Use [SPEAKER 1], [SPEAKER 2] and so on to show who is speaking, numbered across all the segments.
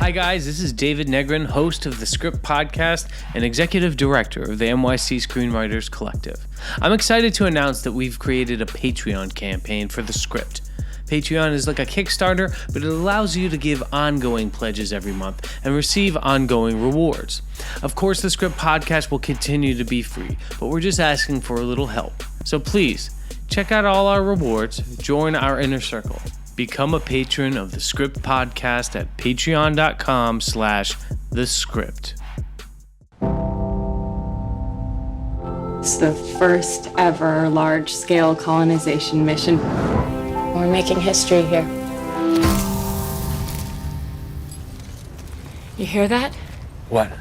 [SPEAKER 1] Hi guys, this is David Negrin, host of the Script Podcast and executive director of the NYC Screenwriters Collective. I'm excited to announce that we've created a Patreon campaign for the Script. Patreon is like a Kickstarter, but it allows you to give ongoing pledges every month and receive ongoing rewards. Of course, the Script Podcast will continue to be free, but we're just asking for a little help. So please, check out all our rewards, join our inner circle. Become a patron of the Script Podcast at patreon.com/thescript.
[SPEAKER 2] It's the first ever large-scale colonization mission. We're making history here. You hear that?
[SPEAKER 1] What?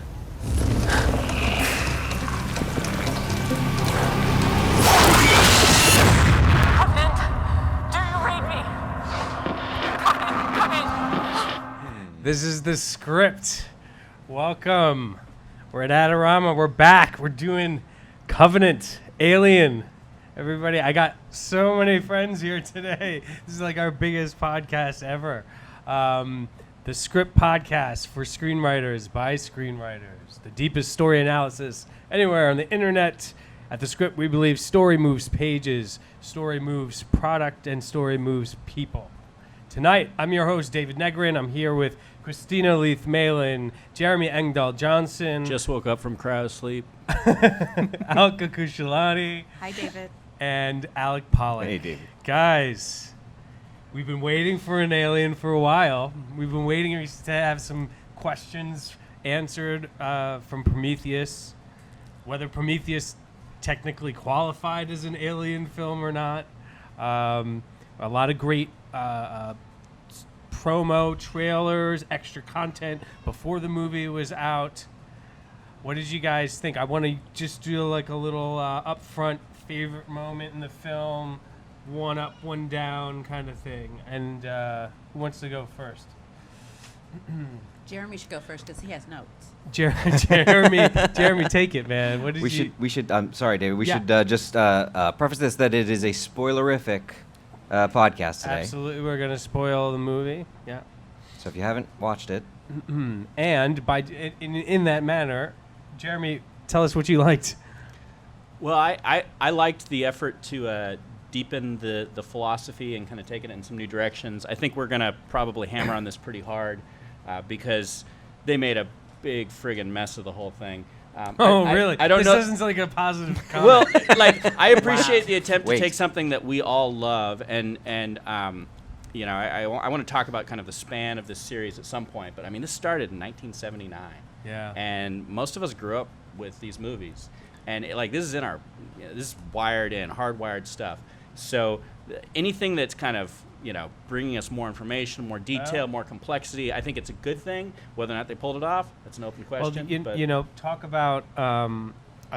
[SPEAKER 1] This is the Script. Welcome. We're at Adorama. We're back. We're doing Covenant, Alien. Everybody, I got so many friends here today. This is like our biggest podcast ever. The Script Podcast for screenwriters by screenwriters. The deepest story analysis anywhere on the internet. At the Script, we believe story moves pages, story moves product, and story moves people. Tonight, I'm your host, David Negrin. I'm here with Kristina Leath Malin, Jeremy Engdhal-Johnson.
[SPEAKER 3] Just woke up from cryo sleep.
[SPEAKER 1] Alka Khushalani.
[SPEAKER 4] Hi, David.
[SPEAKER 1] And Alec Pollak.
[SPEAKER 3] Hey, David.
[SPEAKER 1] Guys, we've been waiting for an alien for a while. We've been waiting to have some questions answered from Prometheus. Whether Prometheus technically qualified as an alien film or not. A lot of great promo trailers, extra content before the movie was out. What did you guys think? I want to just do like a little upfront favorite moment in the film, one up, one down kind of thing. And who wants to go first?
[SPEAKER 4] Jeremy should go first because he has notes.
[SPEAKER 1] Jeremy, take it, man. What did
[SPEAKER 5] We should. I'm sorry, David. We
[SPEAKER 1] Yeah.
[SPEAKER 5] should just preface this that it is a spoilerific podcast today.
[SPEAKER 1] Absolutely, we're gonna spoil the movie. Yeah.
[SPEAKER 5] So if you haven't watched it,
[SPEAKER 1] And in that manner, Jeremy, tell us what you liked.
[SPEAKER 3] Well, I liked the effort to deepen the philosophy and kind of take it in some new directions. I think we're going to probably hammer on this pretty hard because they made a big friggin' mess of the whole thing.
[SPEAKER 1] Really?
[SPEAKER 3] I don't
[SPEAKER 1] this
[SPEAKER 3] know.
[SPEAKER 1] This isn't like a positive comment.
[SPEAKER 3] Well, like, I appreciate the attempt
[SPEAKER 5] Wait.
[SPEAKER 3] to take something that we all love and you know, I want to talk about kind of the span of this series at some point. But, I mean, this started in 1979.
[SPEAKER 1] Yeah.
[SPEAKER 3] And most of us grew up with these movies. And, this is in our, this is wired in, hardwired stuff. So anything that's kind of, bringing us more information, more detail, more complexity, I think it's a good thing. Whether or not they pulled it off, that's an open question.
[SPEAKER 1] Well, talk about a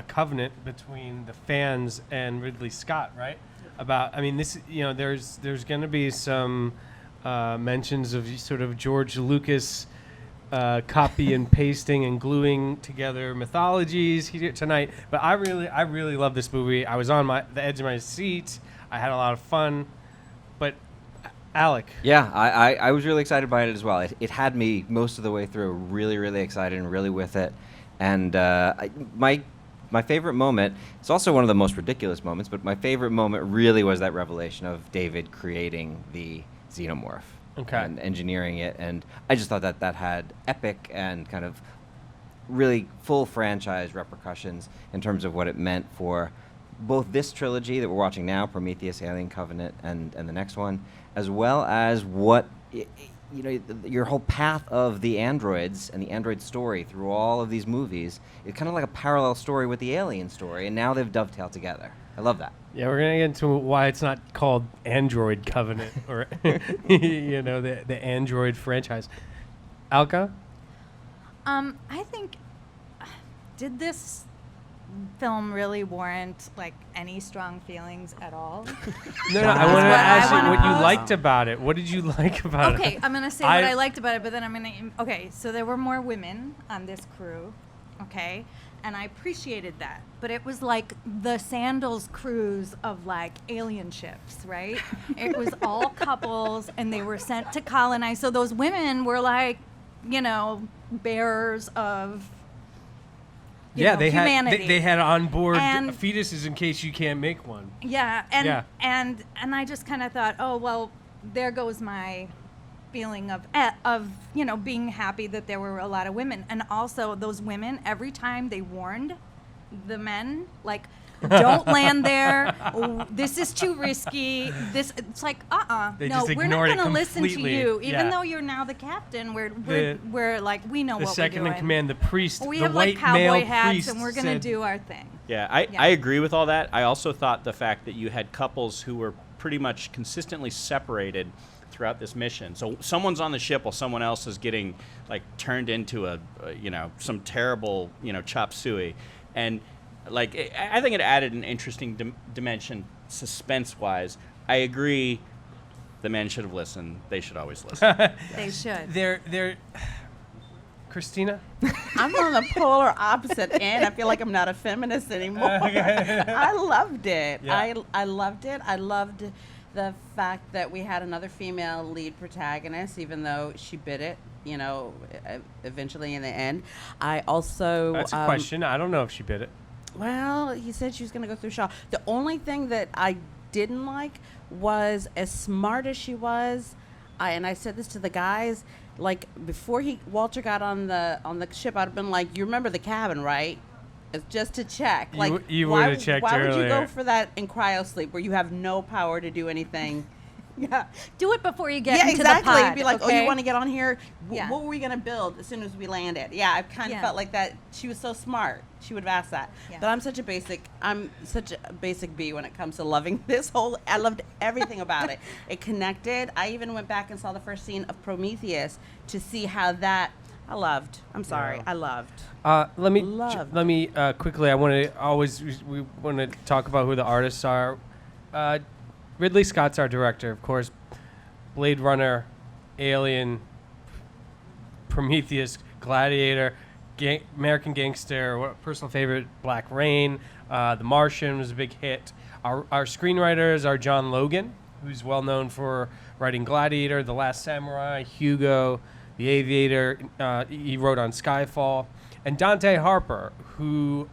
[SPEAKER 1] covenant between the fans and Ridley Scott, right? This, there's going to be some mentions of sort of George Lucas copy and pasting and gluing together mythologies here tonight. But I really love this movie. I was on the edge of my seat. I had a lot of fun. But Alec.
[SPEAKER 5] yeah, I was really excited by it as well. It had me most of the way through, really, really excited and really with it. And my favorite moment, it's also one of the most ridiculous moments, but my favorite moment really was that revelation of David creating the Xenomorph.
[SPEAKER 1] Okay.
[SPEAKER 5] And engineering it. And I just thought that had epic and kind of really full franchise repercussions in terms of what it meant for both this trilogy that we're watching now, Prometheus, Alien Covenant, and the next one, as well as what your whole path of the androids and the android story through all of these movies is kind of like a parallel story with the Alien story, and now they've dovetailed together. I love that.
[SPEAKER 1] Yeah, we're gonna get into why it's not called Android Covenant or the Android franchise. Alka?
[SPEAKER 4] I think, did this film really warrant any strong feelings at all?
[SPEAKER 1] No, I want to ask you what you
[SPEAKER 4] pose.
[SPEAKER 1] liked about it. What did you like about it?
[SPEAKER 4] Okay, I'm gonna say what I liked about it, but then I'm gonna. Okay, so there were more women on this crew. Okay, and I appreciated that. But it was like the Sandals cruise of like alien ships, right? It was all couples, and they were sent to colonize. So those women were like bearers of
[SPEAKER 1] they
[SPEAKER 4] humanity.
[SPEAKER 1] had they had on board
[SPEAKER 4] And-
[SPEAKER 1] fetuses in case you can't make one.
[SPEAKER 4] Yeah,
[SPEAKER 1] Yeah.
[SPEAKER 4] and I just kind of thought, oh well, there goes my feeling of being happy that there were a lot of women, and also those women, every time they warned the men, like, don't land there. Oh, this is too risky. It's like,
[SPEAKER 1] They
[SPEAKER 4] no,
[SPEAKER 1] just
[SPEAKER 4] we're not
[SPEAKER 1] ignored it
[SPEAKER 4] going to listen to
[SPEAKER 1] completely.
[SPEAKER 4] you, even
[SPEAKER 1] Yeah.
[SPEAKER 4] though you're now the captain.
[SPEAKER 1] The-
[SPEAKER 4] We're like, we know
[SPEAKER 1] The
[SPEAKER 4] what
[SPEAKER 1] second
[SPEAKER 4] we're
[SPEAKER 1] in
[SPEAKER 4] doing.
[SPEAKER 1] command, the priest,
[SPEAKER 4] We
[SPEAKER 1] the
[SPEAKER 4] have
[SPEAKER 1] white
[SPEAKER 4] like cowboy
[SPEAKER 1] male
[SPEAKER 4] hats,
[SPEAKER 1] priest,
[SPEAKER 4] and we're going to
[SPEAKER 1] said-
[SPEAKER 4] do our thing.
[SPEAKER 3] Yeah,
[SPEAKER 4] Yeah.
[SPEAKER 3] I agree with all that. I also thought the fact that you had couples who were pretty much consistently separated throughout this mission. So someone's on the ship while someone else is getting like turned into some terrible chop suey, and like I think it added an interesting dimension suspense wise. I agree. The men should have listened. They should always listen.
[SPEAKER 4] They should.
[SPEAKER 1] They're Kristina?
[SPEAKER 6] I'm on the polar opposite end. I feel like I'm not a feminist anymore. I loved it.
[SPEAKER 1] Yeah.
[SPEAKER 6] I loved it. I loved the fact that we had another female lead protagonist, even though she bit it, eventually in the end. I also...
[SPEAKER 1] That's a question. I don't know if she bit it.
[SPEAKER 6] Well, he said she was going to go through Shaw. The only thing that I didn't like was, as smart as she was, and I said this to the guys, like before Walter got on the ship, I'd have been like, "You remember the cabin, right?" It's just to check. Like,
[SPEAKER 1] you
[SPEAKER 6] why,
[SPEAKER 1] would've checked
[SPEAKER 6] why would you
[SPEAKER 1] earlier.
[SPEAKER 6] go for that in cryo sleep where you have no power to do anything? Yeah.
[SPEAKER 4] Do it before you get
[SPEAKER 6] Yeah,
[SPEAKER 4] into
[SPEAKER 6] exactly.
[SPEAKER 4] the pod.
[SPEAKER 6] Be like, oh,
[SPEAKER 4] okay?
[SPEAKER 6] you want to get on here?
[SPEAKER 4] Yeah.
[SPEAKER 6] What were we going to build as soon as we landed? Yeah, I kind of
[SPEAKER 4] Yeah.
[SPEAKER 6] felt like that. She was so smart. She would have asked that.
[SPEAKER 4] Yeah.
[SPEAKER 6] But I'm such a basic bee when it comes to loving this whole, I loved everything about it. It connected. I even went back and saw the first scene of Prometheus to see how that, I loved. I'm sorry.
[SPEAKER 1] Yeah.
[SPEAKER 6] I loved.
[SPEAKER 1] Let me
[SPEAKER 6] Loved.
[SPEAKER 1] quickly. I want to we want to talk about who the artists are. Ridley Scott's our director, of course. Blade Runner, Alien, Prometheus, Gladiator, American Gangster, personal favorite, Black Rain. The Martian was a big hit. Our screenwriters are John Logan, who's well known for writing Gladiator, The Last Samurai, Hugo, The Aviator. He wrote on Skyfall. And Dante Harper, who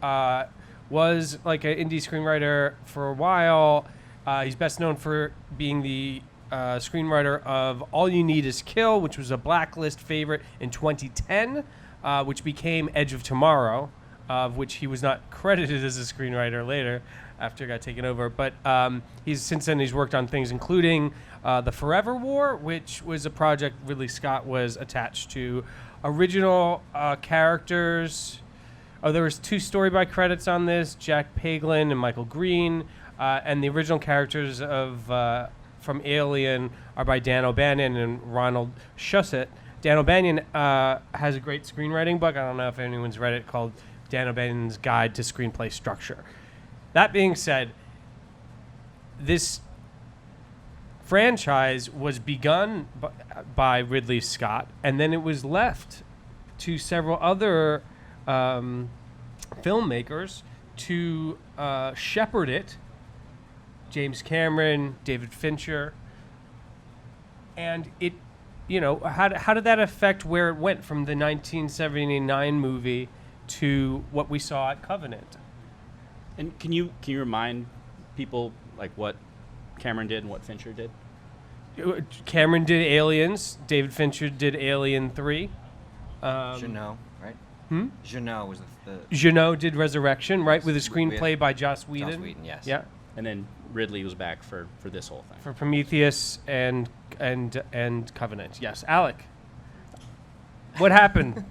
[SPEAKER 1] was like an indie screenwriter for a while. He's best known for being the screenwriter of All You Need Is Kill, which was a Blacklist favorite in 2010, which became Edge of Tomorrow, of which he was not credited as a screenwriter later after it got taken over. But since then he's worked on things including The Forever War, which was a project Ridley Scott was attached to. Original characters. There was 2 story by credits on this, Jack Paglin and Michael Green. And the original characters from Alien are by Dan O'Bannon and Ronald Shusett. Dan O'Bannon has a great screenwriting book. I don't know if anyone's read it, called Dan O'Bannon's Guide to Screenplay Structure. That being said, this franchise was begun by Ridley Scott, and then it was left to several other filmmakers to shepherd it. James Cameron, David Fincher, and it, how did that affect where it went from the 1979 movie to what we saw at Covenant?
[SPEAKER 3] And can you remind people like what Cameron did and what Fincher did?
[SPEAKER 1] Cameron did Aliens. David Fincher did Alien 3.
[SPEAKER 5] Juno, right? Juno was the
[SPEAKER 1] Juno did Resurrection, right, with a screenplay by Joss Whedon.
[SPEAKER 5] Joss Whedon, yes.
[SPEAKER 1] Yeah.
[SPEAKER 3] And then Ridley was back for this whole thing.
[SPEAKER 1] For Prometheus and Covenant. Yes, Alec. What happened?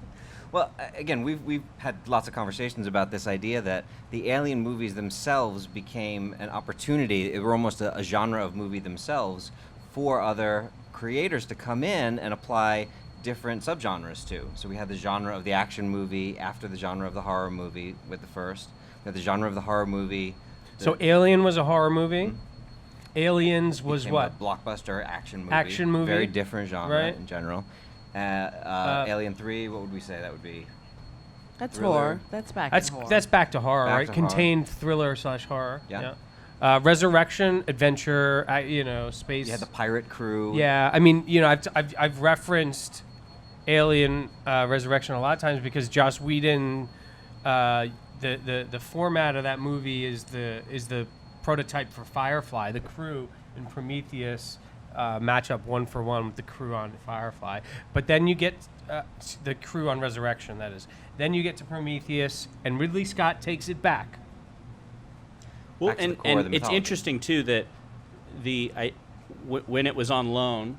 [SPEAKER 5] Well, again, we've had lots of conversations about this idea that the Alien movies themselves became an opportunity. They were almost a genre of movie themselves for other creators to come in and apply different subgenres to. So we had the genre of the action movie after the genre of the horror movie with the first. We had the genre of the horror movie.
[SPEAKER 1] So Alien was a horror movie. Aliens was
[SPEAKER 5] became
[SPEAKER 1] what?
[SPEAKER 5] A blockbuster action movie.
[SPEAKER 1] Action movie.
[SPEAKER 5] Very different genre
[SPEAKER 1] Right.
[SPEAKER 5] in general. Alien 3, what would we say that would be?
[SPEAKER 6] That's
[SPEAKER 5] Thriller.
[SPEAKER 6] horror. That's back
[SPEAKER 1] That's
[SPEAKER 6] to horror.
[SPEAKER 1] that's back to horror,
[SPEAKER 5] Back
[SPEAKER 1] right?
[SPEAKER 5] to horror.
[SPEAKER 1] Contained thriller / horror.
[SPEAKER 5] Yeah.
[SPEAKER 1] Resurrection, adventure, space.
[SPEAKER 5] You had the pirate crew.
[SPEAKER 1] Yeah, I mean, I've referenced Alien Resurrection a lot of times because Joss Whedon, the format of that movie is the prototype for Firefly. The crew in Prometheus match up 1-for-1 with the crew on Firefly, but then you get the crew on Resurrection. That is, then you get to Prometheus, and Ridley Scott takes it back.
[SPEAKER 3] Well,
[SPEAKER 5] Back to the
[SPEAKER 3] and,
[SPEAKER 5] core of
[SPEAKER 3] and
[SPEAKER 5] the
[SPEAKER 3] it's
[SPEAKER 5] mythology.
[SPEAKER 3] interesting too that when it was on loan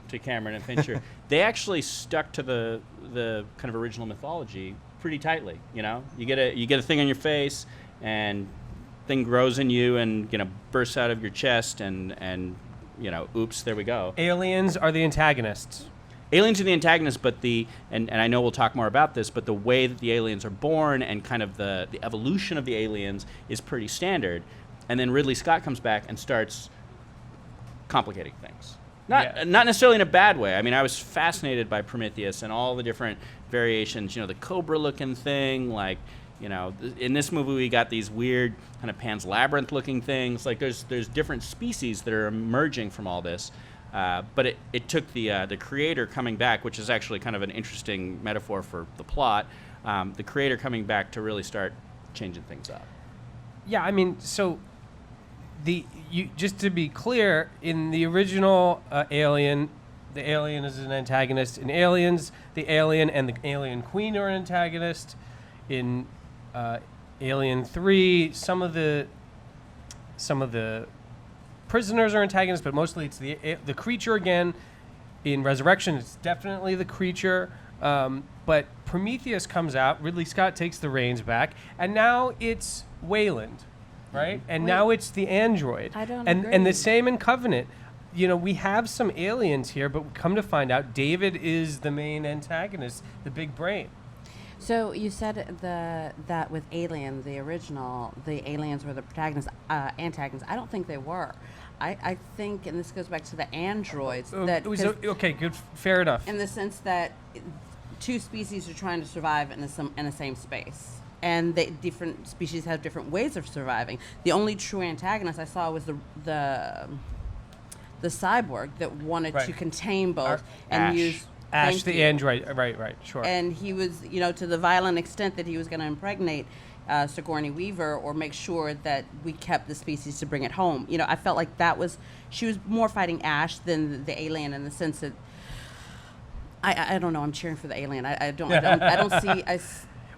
[SPEAKER 3] to Cameron and Fincher, they actually stuck to the kind of original mythology pretty tightly. You know, you get a thing on your face, and thing grows in you, and bursts out of your chest, and oops, there we go.
[SPEAKER 1] Aliens are the antagonists.
[SPEAKER 3] Aliens are the antagonists, but and I know we'll talk more about this, but the way that the aliens are born and kind of the evolution of the aliens is pretty standard. And then Ridley Scott comes back and starts complicating things. Not necessarily in a bad way. I mean, I was fascinated by Prometheus and all the different variations. The Cobra-looking thing, like, in this movie we got these weird kind of Pan's Labyrinth-looking things. Like, there's different species that are emerging from all this. But it took the creator coming back, which is actually kind of an interesting metaphor for the plot, the creator coming back to really start changing things up.
[SPEAKER 1] Yeah, I mean, so just to be clear, in the original Alien, the alien is an antagonist. In Aliens, the alien and the alien queen are an antagonist. In Alien 3, some of the prisoners are antagonists, but mostly it's the creature again. In Resurrection, it's definitely the creature. But Prometheus comes out, Ridley Scott takes the reins back, and now it's Wayland, right? And now it's the android.
[SPEAKER 6] I don't
[SPEAKER 1] and
[SPEAKER 6] agree.
[SPEAKER 1] the same in Covenant. We have some aliens here, but come to find out, David is the main antagonist, the big brain.
[SPEAKER 6] So you said that with Alien, the original, the aliens were the protagonists, antagonists. I don't think they were. I think, and this goes back to the androids, that
[SPEAKER 1] Okay, good, fair enough.
[SPEAKER 6] in the sense that two species are trying to survive in the same space, and different species have different ways of surviving. The only true antagonist I saw was the cyborg that wanted to contain both and
[SPEAKER 3] Ash.
[SPEAKER 6] use.
[SPEAKER 1] Ash,
[SPEAKER 6] Thank
[SPEAKER 1] the
[SPEAKER 6] you.
[SPEAKER 1] android, right, sure.
[SPEAKER 6] And he was, to the violent extent that he was going to impregnate Sigourney Weaver or make sure that we kept the species to bring it home. I felt like she was more fighting Ash than the alien in the sense that, I don't know, I'm cheering for the alien. I don't see.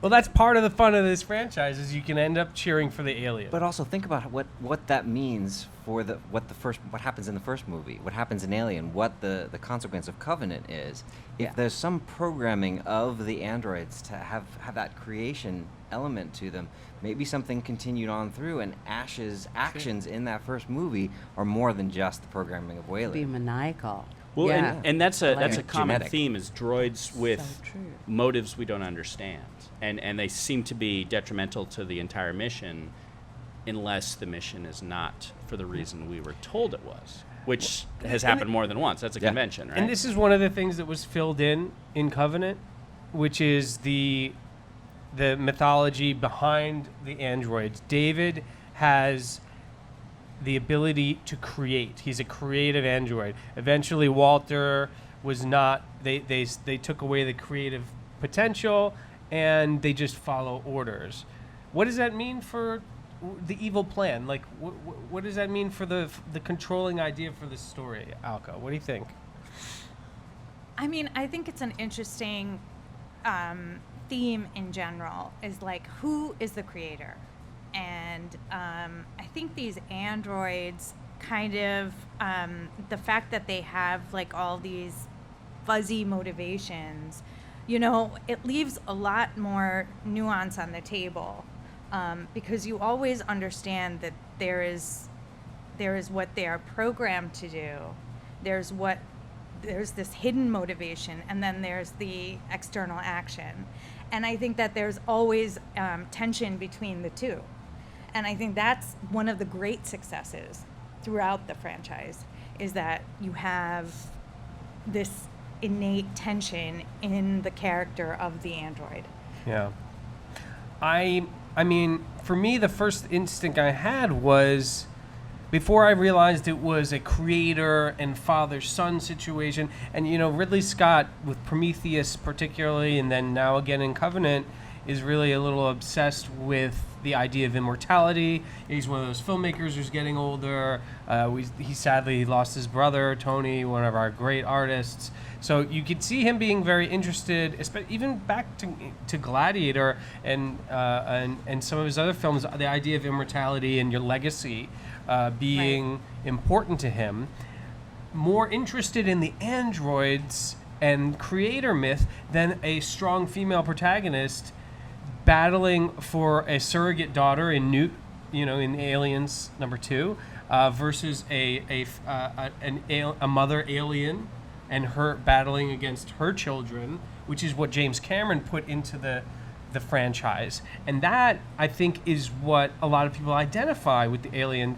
[SPEAKER 1] Well, that's part of the fun of this franchise is you can end up cheering for the alien.
[SPEAKER 5] But also think about what that means for what happens in the first movie, what happens in Alien, what the consequence of Covenant is. If there's some programming of the androids to have that creation element to them, maybe something continued on through, and Ash's actions in that first movie are more than just the programming of Wayland.
[SPEAKER 6] Be maniacal.
[SPEAKER 3] Well,
[SPEAKER 6] Yeah.
[SPEAKER 3] and that's a common
[SPEAKER 5] Genetic.
[SPEAKER 3] theme is droids with
[SPEAKER 6] So true.
[SPEAKER 3] motives we don't understand, and they seem to be detrimental to the entire mission, unless the mission is not for the reason we were told it was, which has happened more than once. That's a convention, right?
[SPEAKER 1] And this is one of the things that was filled in Covenant, which is the mythology behind the androids. David has the ability to create. He's a creative android. Eventually, Walter was not. They took away the creative potential, and they just follow orders. What does that mean for the evil plan? Like, what does that mean for the controlling idea for the story, Alka? What do you think?
[SPEAKER 4] I mean, I think it's an interesting theme in general, is like, who is the creator? And I think these androids kind of, the fact that they have like all these fuzzy motivations, it leaves a lot more nuance on the table, because you always understand that there is what they are programmed to do. There's this hidden motivation, and then there's the external action. And I think that there's always tension between the two. And I think that's one of the great successes throughout the franchise, is that you have this innate tension in the character of the android.
[SPEAKER 1] Yeah. I mean, for me, the first instinct I had was before I realized it was a creator and father-son situation. And, Ridley Scott with Prometheus particularly, and then now again in Covenant, is really a little obsessed with the idea of immortality. He's one of those filmmakers who's getting older. He sadly lost his brother, Tony, one of our great artists. So you could see him being very interested, even back to Gladiator and some of his other films, the idea of immortality and your legacy being important to him. More interested in the androids and creator myth than a strong female protagonist battling for a surrogate daughter in Aliens #2 versus a mother alien and her battling against her children, which is what James Cameron put into the franchise. And that, I think, is what a lot of people identify with the Alien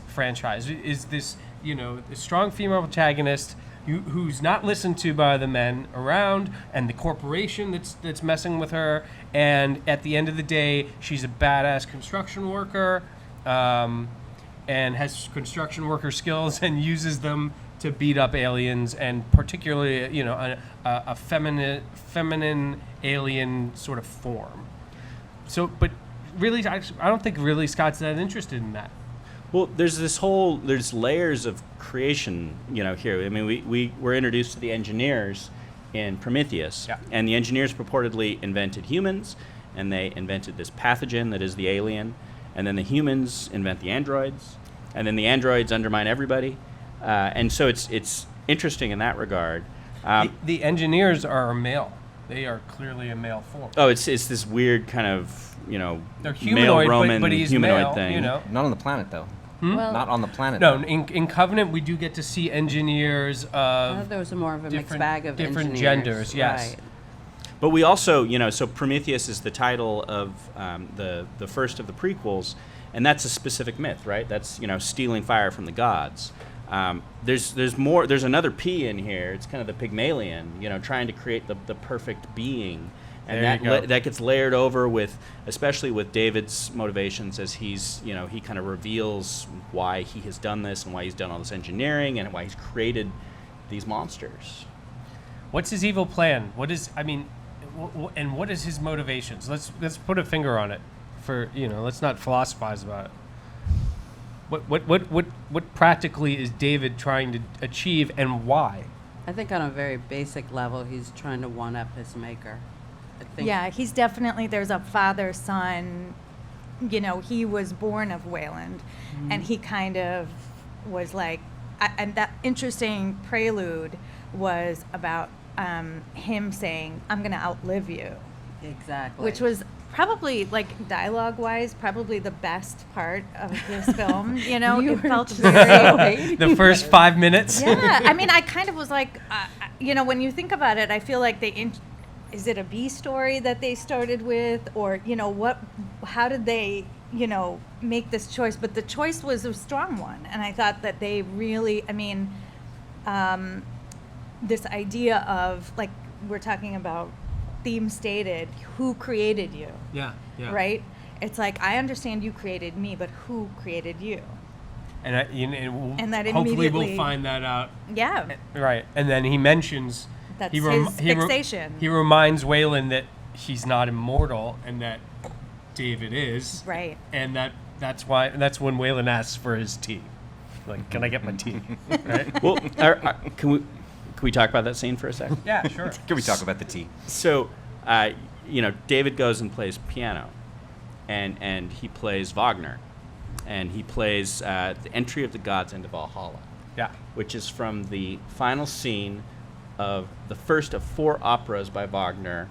[SPEAKER 1] franchise, is this, the strong female protagonist who's not listened to by the men around and the corporation that's messing with her. And at the end of the day, she's a badass construction worker and has construction worker skills and uses them to beat up aliens, and particularly, a feminine alien sort of form. So, but really, I don't think Ridley Scott's that interested in that.
[SPEAKER 3] Well, there's layers of creation, here. I mean, we were introduced to the engineers in Prometheus, and the engineers purportedly invented humans, and they invented this pathogen that is the alien, and then the humans invent the androids, and then the androids undermine everybody, and so it's interesting in that regard.
[SPEAKER 1] The engineers are male. They are clearly a male form.
[SPEAKER 3] Oh, it's this weird kind of
[SPEAKER 1] they're humanoid,
[SPEAKER 3] male Roman
[SPEAKER 1] but he's
[SPEAKER 3] humanoid
[SPEAKER 1] male,
[SPEAKER 3] thing.
[SPEAKER 5] Not on the planet, though.
[SPEAKER 6] Well,
[SPEAKER 5] Not on the planet.
[SPEAKER 1] No,
[SPEAKER 5] though.
[SPEAKER 1] in Covenant we do get to see engineers of
[SPEAKER 6] there was more of a mixed bag of
[SPEAKER 1] different
[SPEAKER 6] engineers.
[SPEAKER 1] genders. Yes.
[SPEAKER 6] Right.
[SPEAKER 3] But we also, so Prometheus is the title of the first of the prequels, and that's a specific myth, right? That's stealing fire from the gods. There's more. There's another P in here. It's kind of the Pygmalion, trying to create the perfect being, and that gets layered over with, especially with David's motivations, as he's he kind of reveals why he has done this and why he's done all this engineering and why he's created these monsters.
[SPEAKER 1] What's his evil plan? And what is his motivations? Let's put a finger on it. Let's not philosophize about it. What practically is David trying to achieve, and why?
[SPEAKER 6] I think on a very basic level, he's trying to one-up his maker. I think.
[SPEAKER 4] Yeah, he's definitely, there's a father-son, he was born of Wayland, and he kind of was like, and that interesting prelude was about him saying, I'm going to outlive you.
[SPEAKER 6] Exactly.
[SPEAKER 4] Which was probably, like, dialogue-wise, probably the best part of this film. It felt very...
[SPEAKER 1] The first 5 minutes?
[SPEAKER 4] Yeah, I kind of was like, when you think about it, I feel like is it a B story that they started with? Or, how did they, make this choice? But the choice was a strong one. And I thought that they really, this idea of, like, we're talking about theme stated, who created you?
[SPEAKER 1] Yeah.
[SPEAKER 4] Right? It's like, I understand you created me, but who created you?
[SPEAKER 1] And
[SPEAKER 4] And that
[SPEAKER 1] hopefully
[SPEAKER 4] immediately-
[SPEAKER 1] we'll find that out.
[SPEAKER 4] Yeah.
[SPEAKER 1] Right. And then he mentions...
[SPEAKER 4] That's his fixation.
[SPEAKER 1] He reminds Wayland that he's not immortal and that David is.
[SPEAKER 4] Right.
[SPEAKER 1] And that's when Wayland asks for his tea. Like, can I get my tea? Right?
[SPEAKER 3] Well, can we talk about that scene for a second?
[SPEAKER 1] Yeah, sure.
[SPEAKER 5] Can we talk about the tea?
[SPEAKER 3] So, David goes and plays piano, and he plays Wagner, and he plays the Entry of the Gods into Valhalla.
[SPEAKER 1] Yeah.
[SPEAKER 3] Which is from the final scene of the first of 4 operas by Wagner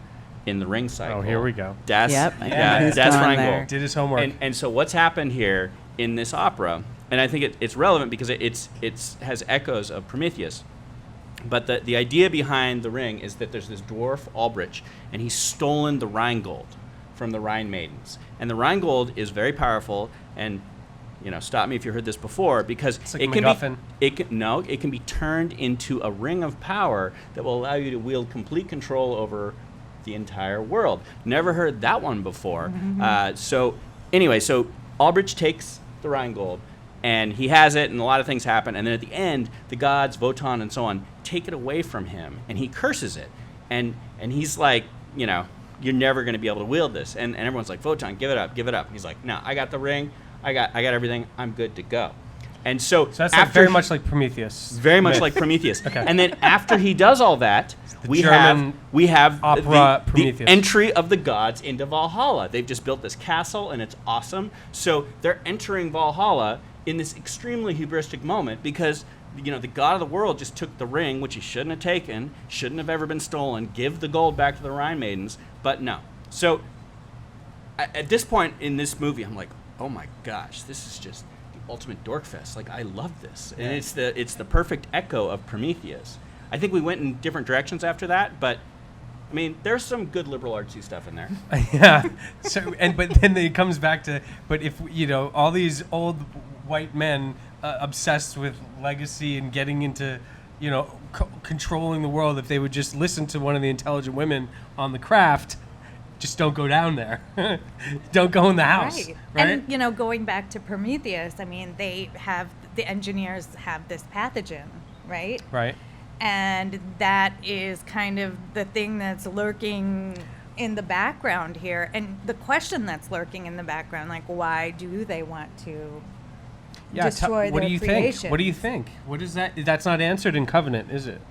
[SPEAKER 3] in the Ring cycle.
[SPEAKER 1] Oh, here we go.
[SPEAKER 3] Das
[SPEAKER 6] he's
[SPEAKER 3] Das
[SPEAKER 6] gone
[SPEAKER 3] Rheingold.
[SPEAKER 6] there.
[SPEAKER 1] Did his homework.
[SPEAKER 3] And so what's happened here in this opera, and I think it's relevant because it has echoes of Prometheus. But the idea behind the Ring is that there's this dwarf, Albrecht, and he's stolen the Rheingold from the Rhine maidens. And the Rheingold is very powerful, and stop me if you heard this before, because
[SPEAKER 1] it's like
[SPEAKER 3] it
[SPEAKER 1] MacGuffin.
[SPEAKER 3] can be turned into a ring of power that will allow you to wield complete control over the entire world. Never heard that one before. So Albrecht takes the Rheingold, And he has it, and a lot of things happen. And then at the end, the gods, Wotan and so on, take it away from him, and he curses it. And he's like, you know, you're never going to be able to wield this. And everyone's like, Wotan, give it up, give it up. And he's like, no, I got the ring, I got everything, I'm good to go. And so
[SPEAKER 1] that's like very much like Prometheus.
[SPEAKER 3] Very much like Prometheus.
[SPEAKER 1] Okay.
[SPEAKER 3] And then after he does all that, we have
[SPEAKER 1] opera
[SPEAKER 3] the
[SPEAKER 1] Prometheus.
[SPEAKER 3] entry of the gods into Valhalla. They've just built this castle, and it's awesome. So they're entering Valhalla in this extremely hubristic moment because, you know, the god of the world just took the ring, which he shouldn't have taken, shouldn't have ever been stolen, give the gold back to the Rhine Maidens, but no. So at this point in this movie, I'm like, oh my gosh, this is just the ultimate dork fest. Like, I love this. And it's the perfect echo of Prometheus. I think we went in different directions after that, but I mean, there's some good liberal artsy stuff in there.
[SPEAKER 1] Yeah. So, but then it comes back to, but if, you know, all these old white men obsessed with legacy and getting into, you know, controlling the world, if they would just listen to one of the intelligent women on the craft, just don't go down there. Don't go in the house.
[SPEAKER 4] Right.
[SPEAKER 1] Right.
[SPEAKER 4] And, you know, going back to Prometheus, I mean, the engineers have this pathogen, right?
[SPEAKER 1] Right.
[SPEAKER 4] And that is kind of the thing that's lurking in the background here. And the question that's lurking in the background, like, why do they want to destroy
[SPEAKER 1] what
[SPEAKER 4] their
[SPEAKER 1] do you
[SPEAKER 4] creations?
[SPEAKER 1] think? What do you think? What is that? That's not answered in Covenant, is it?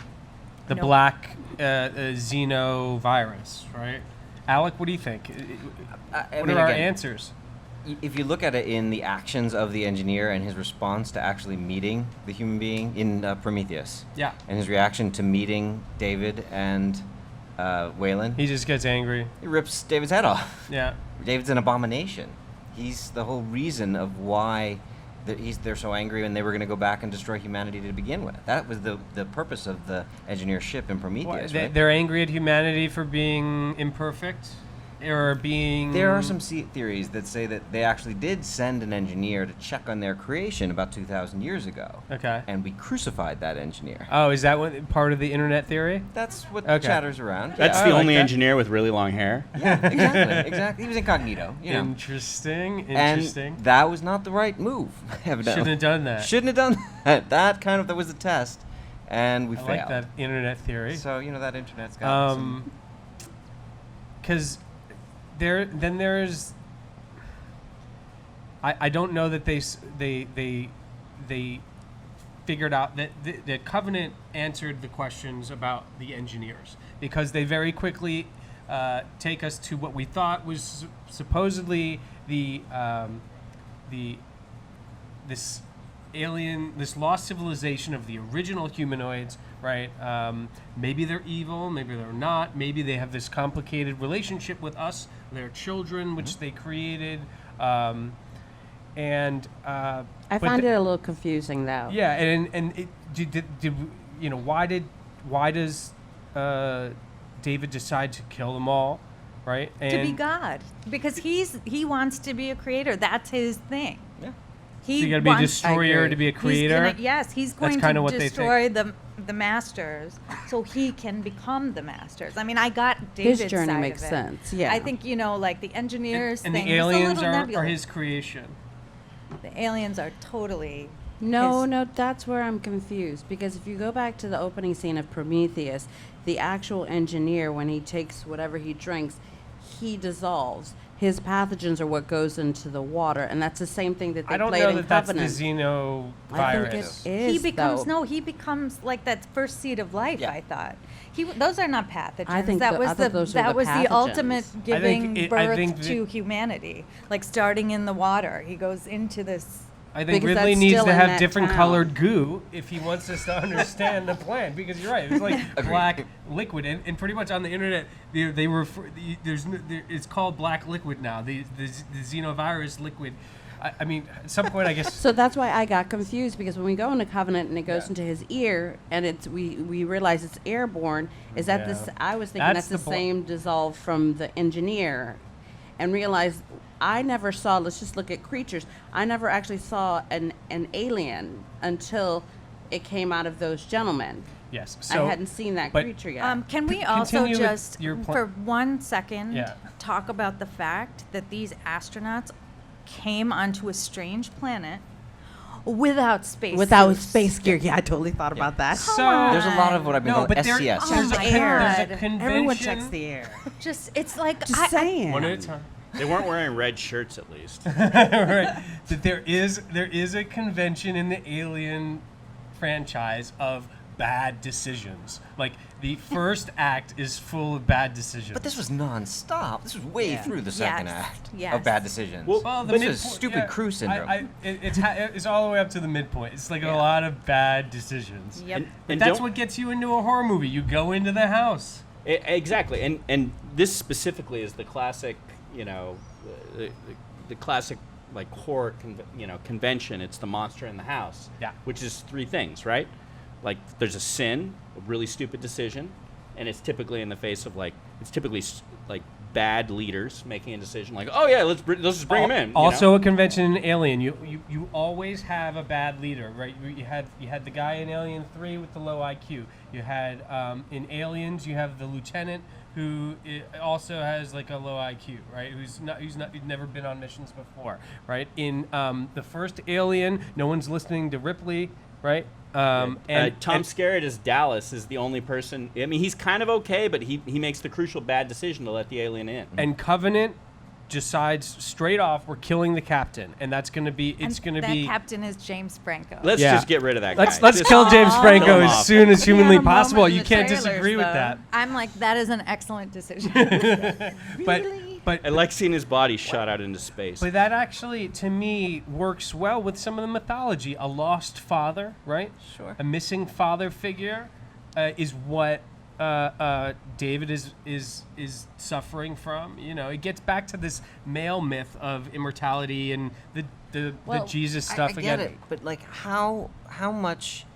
[SPEAKER 1] The
[SPEAKER 4] Nope.
[SPEAKER 1] black xenovirus, right? Alec, what do you think? What are our answers?
[SPEAKER 5] If you look at it in the actions of the engineer and his response to actually meeting the human being in Prometheus,
[SPEAKER 1] Yeah.
[SPEAKER 5] and his reaction to meeting David and Waylon,
[SPEAKER 1] He just gets angry.
[SPEAKER 5] he rips David's head off.
[SPEAKER 1] Yeah.
[SPEAKER 5] David's an abomination. He's the whole reason of why they're so angry and they were going to go back and destroy humanity to begin with. That was the purpose of the engineer ship in Prometheus, right?
[SPEAKER 1] They're angry at humanity for being imperfect or being...
[SPEAKER 5] There are some theories that say that they actually did send an engineer to check on their creation about 2,000 years ago.
[SPEAKER 1] Okay.
[SPEAKER 5] And we crucified that engineer.
[SPEAKER 1] Oh, is that part of the internet theory?
[SPEAKER 5] That's what
[SPEAKER 1] Okay.
[SPEAKER 5] chatters around.
[SPEAKER 3] That's
[SPEAKER 1] Yeah,
[SPEAKER 3] the
[SPEAKER 1] I like
[SPEAKER 3] only
[SPEAKER 1] that.
[SPEAKER 3] engineer with really long hair.
[SPEAKER 5] Yeah, exactly. He was incognito, you know.
[SPEAKER 1] Interesting.
[SPEAKER 5] And that was not the right move, evidently.
[SPEAKER 1] Shouldn't have done that.
[SPEAKER 5] Shouldn't have done that. That was a test, and we
[SPEAKER 1] I
[SPEAKER 5] failed.
[SPEAKER 1] like that internet theory.
[SPEAKER 5] So, you know, that internet's got some...
[SPEAKER 1] Because there's... I don't know that they figured out that the Covenant answered the questions about the engineers, because they very quickly take us to what we thought was supposedly this lost civilization of the original humanoids, right? Maybe they're evil, maybe they're not, maybe they have this complicated relationship with us, their children, which they created, I
[SPEAKER 6] find it a little confusing, though.
[SPEAKER 1] Yeah, and did you know, why does David decide to kill them all, right? And
[SPEAKER 4] To be God. Because he wants to be a creator. That's his thing.
[SPEAKER 5] Yeah.
[SPEAKER 1] so you got to be a destroyer to be a creator.
[SPEAKER 4] He's going
[SPEAKER 1] kinda
[SPEAKER 4] to
[SPEAKER 1] what they
[SPEAKER 4] destroy the masters so he can become the masters. I mean, I got David's
[SPEAKER 6] His journey
[SPEAKER 4] side
[SPEAKER 6] makes
[SPEAKER 4] of it.
[SPEAKER 6] sense, yeah.
[SPEAKER 4] I think, you know, like the engineers
[SPEAKER 1] and
[SPEAKER 4] thing
[SPEAKER 1] the
[SPEAKER 4] is a
[SPEAKER 1] aliens
[SPEAKER 4] little
[SPEAKER 1] are
[SPEAKER 4] nebulous.
[SPEAKER 1] his creation.
[SPEAKER 4] The aliens are totally
[SPEAKER 6] No, that's where I'm confused. Because if you go back to the opening scene of Prometheus, the actual engineer, when he takes whatever he drinks, he dissolves. His pathogens are what goes into the water, and that's the same thing that they
[SPEAKER 1] I don't
[SPEAKER 6] played
[SPEAKER 1] know
[SPEAKER 6] in
[SPEAKER 1] that that's
[SPEAKER 6] Covenant.
[SPEAKER 1] the xenovirus.
[SPEAKER 6] I think it is.
[SPEAKER 4] he becomes
[SPEAKER 6] though.
[SPEAKER 4] he becomes like that first seed of life.
[SPEAKER 5] Yeah.
[SPEAKER 4] I thought those are not pathogens.
[SPEAKER 6] I think
[SPEAKER 4] that
[SPEAKER 6] I
[SPEAKER 4] was
[SPEAKER 6] thought those were
[SPEAKER 4] that
[SPEAKER 6] the
[SPEAKER 4] was the
[SPEAKER 6] pathogens.
[SPEAKER 4] ultimate giving
[SPEAKER 1] I
[SPEAKER 4] birth
[SPEAKER 1] think
[SPEAKER 4] to humanity. Like starting in the water, he goes into this.
[SPEAKER 1] I think
[SPEAKER 6] Because
[SPEAKER 1] Ridley
[SPEAKER 6] that's
[SPEAKER 1] needs
[SPEAKER 6] still
[SPEAKER 1] to
[SPEAKER 6] in
[SPEAKER 1] have
[SPEAKER 6] that
[SPEAKER 1] different
[SPEAKER 6] town.
[SPEAKER 1] colored goo if he wants us to understand the plan. Because you're right, it's like black liquid, and pretty much on the internet they refer it's called black liquid now. The xenovirus liquid. I mean, at some point, I guess.
[SPEAKER 6] So that's why I got confused, because when we go into Covenant and it goes
[SPEAKER 1] Yeah.
[SPEAKER 6] into his ear and we realize it's airborne, is that
[SPEAKER 1] Yeah.
[SPEAKER 6] this? I was thinking that's the same dissolve from the engineer, and realized I never saw. Let's just look at creatures. I never actually saw an alien until it came out of those gentlemen.
[SPEAKER 1] Yes. So,
[SPEAKER 6] I hadn't seen that
[SPEAKER 1] but-
[SPEAKER 6] creature yet.
[SPEAKER 4] Can we also
[SPEAKER 1] Continue with
[SPEAKER 4] just,
[SPEAKER 1] your point.
[SPEAKER 4] for 1 second,
[SPEAKER 1] Yeah.
[SPEAKER 4] talk about the fact that these astronauts came onto a strange planet without space
[SPEAKER 6] Without
[SPEAKER 4] suits.
[SPEAKER 6] space gear. Yeah, I totally thought about that.
[SPEAKER 1] So
[SPEAKER 5] There's a lot of what I've been
[SPEAKER 1] no,
[SPEAKER 5] called
[SPEAKER 1] but there,
[SPEAKER 5] SCS.
[SPEAKER 4] Oh
[SPEAKER 1] there's,
[SPEAKER 4] my
[SPEAKER 1] a,
[SPEAKER 4] God.
[SPEAKER 1] there's a convention.
[SPEAKER 6] Everyone checks the air.
[SPEAKER 4] Just it's like
[SPEAKER 6] Just saying.
[SPEAKER 1] One at a time.
[SPEAKER 3] They weren't wearing red shirts, at least.
[SPEAKER 1] Right. That there is a convention in the Alien franchise of bad decisions. Like the first act is full of bad decisions.
[SPEAKER 5] But this was non-stop. This was way through the second
[SPEAKER 4] Yes,
[SPEAKER 5] act
[SPEAKER 4] yes.
[SPEAKER 5] of bad decisions.
[SPEAKER 1] Well, the
[SPEAKER 5] this
[SPEAKER 1] midpoint,
[SPEAKER 5] is stupid crew syndrome.
[SPEAKER 1] It's all the way up to the midpoint. It's like a lot of bad decisions.
[SPEAKER 4] Yep.
[SPEAKER 1] But
[SPEAKER 3] And
[SPEAKER 1] that's
[SPEAKER 3] don't-
[SPEAKER 1] what gets you into a horror movie. You go into the house.
[SPEAKER 3] Exactly, and this specifically is the classic, the classic like horror, convention. It's the monster in the house.
[SPEAKER 1] Yeah.
[SPEAKER 3] Which is three things, right? Like there's a sin, a really stupid decision, and it's typically in the face of like bad leaders making a decision like, oh yeah, let's just bring him in.
[SPEAKER 1] Also, a convention in Alien. You always have a bad leader, right? You had the guy in Alien 3 with the low IQ. You had in Aliens, you have the lieutenant who also has like a low IQ, right? Who's never been on missions before, right? In the first Alien, no one's listening to Ripley, right?
[SPEAKER 3] Tom Skerritt as Dallas is the only person. I mean, he's kind of okay, but he makes the crucial bad decision to let the alien in.
[SPEAKER 1] And Covenant decides straight off we're killing the captain, and that's going to be
[SPEAKER 4] That captain is James Franco.
[SPEAKER 3] Let's
[SPEAKER 1] Yeah.
[SPEAKER 3] just get rid of that guy.
[SPEAKER 1] let's
[SPEAKER 3] Just
[SPEAKER 1] kill James
[SPEAKER 3] kill
[SPEAKER 1] Franco
[SPEAKER 3] him
[SPEAKER 1] as
[SPEAKER 3] off.
[SPEAKER 1] soon as
[SPEAKER 6] He had
[SPEAKER 1] humanly
[SPEAKER 6] a moment
[SPEAKER 1] possible.
[SPEAKER 6] in
[SPEAKER 1] You
[SPEAKER 6] the
[SPEAKER 1] can't
[SPEAKER 6] trailers,
[SPEAKER 1] disagree with
[SPEAKER 6] though.
[SPEAKER 1] that.
[SPEAKER 4] I'm like, that is an excellent decision.
[SPEAKER 1] But
[SPEAKER 3] I like seeing his body shot out into space.
[SPEAKER 1] But that actually, to me, works well with some of the mythology. A lost father, right?
[SPEAKER 5] Sure.
[SPEAKER 1] A missing father figure is what David is
[SPEAKER 5] suffering from.
[SPEAKER 1] You know, it gets back to this male myth of immortality and the Jesus stuff
[SPEAKER 5] I
[SPEAKER 1] again.
[SPEAKER 5] get it, but like how much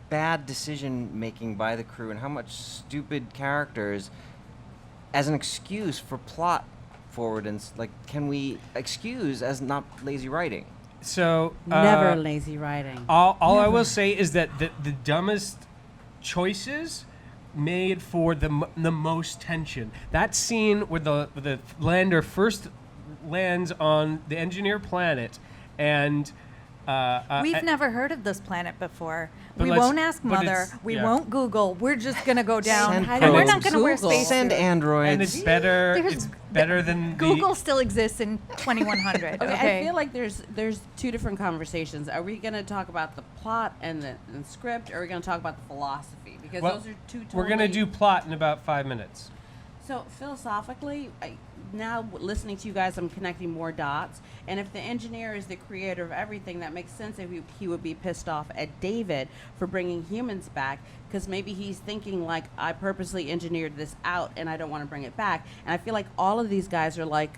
[SPEAKER 5] bad decision making by the crew and how much stupid characters as an excuse for plot forward and like can we excuse as not lazy writing?
[SPEAKER 1] So
[SPEAKER 6] Never lazy writing.
[SPEAKER 1] All I will say is that the dumbest choices made for the most tension. That scene where the lander first lands on the engineer planet, and
[SPEAKER 4] We've never heard of this planet before.
[SPEAKER 1] But
[SPEAKER 4] We
[SPEAKER 1] let's-
[SPEAKER 4] won't ask
[SPEAKER 1] but
[SPEAKER 4] Mother.
[SPEAKER 1] it's-
[SPEAKER 4] We
[SPEAKER 1] yeah.
[SPEAKER 4] won't Google. We're just gonna go down,
[SPEAKER 5] Send
[SPEAKER 4] and we're not
[SPEAKER 5] probes.
[SPEAKER 4] gonna wear
[SPEAKER 6] Google.
[SPEAKER 4] space
[SPEAKER 5] Send
[SPEAKER 4] suits.
[SPEAKER 5] androids.
[SPEAKER 1] and it's better.
[SPEAKER 4] There's-
[SPEAKER 1] It's better than
[SPEAKER 4] Google still exists in 2100.
[SPEAKER 6] Okay,
[SPEAKER 4] Okay.
[SPEAKER 6] I feel like there's two different conversations. Are we going to talk about the plot and the script, or are we going to talk about the philosophy? Because
[SPEAKER 1] Well,
[SPEAKER 6] those are two totally...
[SPEAKER 1] We're gonna do plot in about 5 minutes.
[SPEAKER 6] So philosophically, now listening to you guys, I'm connecting more dots. And if the engineer is the creator of everything, that makes sense if he would be pissed off at David for bringing humans back, because maybe he's thinking like, I purposely engineered this out and I don't want to bring it back. And I feel like all of these guys are like,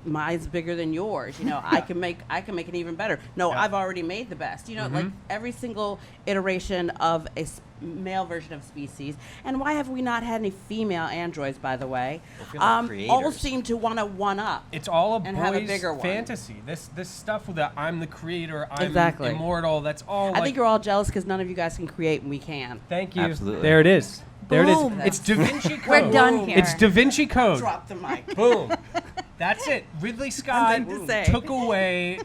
[SPEAKER 6] mine's bigger than yours. You know, I can make it even better. No,
[SPEAKER 1] Yeah.
[SPEAKER 6] I've already made the best. You know, like every single iteration of a male version of species. And why have we not had any female androids, by the way?
[SPEAKER 5] feel like
[SPEAKER 6] All
[SPEAKER 5] creators.
[SPEAKER 6] seem to want to one up.
[SPEAKER 1] It's all a
[SPEAKER 6] And have a
[SPEAKER 1] boys'
[SPEAKER 6] bigger one.
[SPEAKER 1] fantasy. This stuff with that I'm the creator, I'm
[SPEAKER 6] Exactly.
[SPEAKER 1] immortal. That's all.
[SPEAKER 6] I think you're all jealous because none of you guys can create and we can.
[SPEAKER 1] Thank you.
[SPEAKER 5] Absolutely.
[SPEAKER 1] There it is. There it
[SPEAKER 4] Boom.
[SPEAKER 1] is. It's Da Vinci Code.
[SPEAKER 4] We're done here.
[SPEAKER 1] It's Da Vinci Code.
[SPEAKER 6] Drop the mic.
[SPEAKER 1] Boom. That's it. Ridley Scott
[SPEAKER 4] Nothing to say.
[SPEAKER 1] took away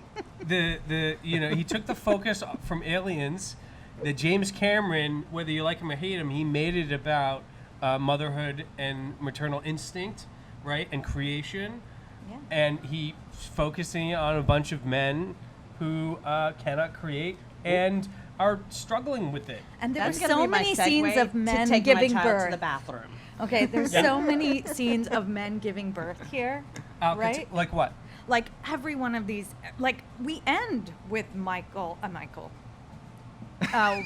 [SPEAKER 1] he took the focus from Aliens. The James Cameron, whether you like him or hate him, he made it about motherhood and maternal instinct, right, and creation.
[SPEAKER 4] Yeah.
[SPEAKER 1] And he's focusing on a bunch of men who cannot create and are struggling with it.
[SPEAKER 4] And there were
[SPEAKER 6] That's gonna
[SPEAKER 4] so
[SPEAKER 6] be my
[SPEAKER 4] many
[SPEAKER 6] segue
[SPEAKER 4] scenes of
[SPEAKER 6] to
[SPEAKER 4] men
[SPEAKER 6] taking
[SPEAKER 4] giving
[SPEAKER 6] my child
[SPEAKER 4] birth.
[SPEAKER 6] to the bathroom.
[SPEAKER 4] Okay, there's so many scenes of men giving birth here, right?
[SPEAKER 1] Like what?
[SPEAKER 4] Like every one of these, like we end with Michael.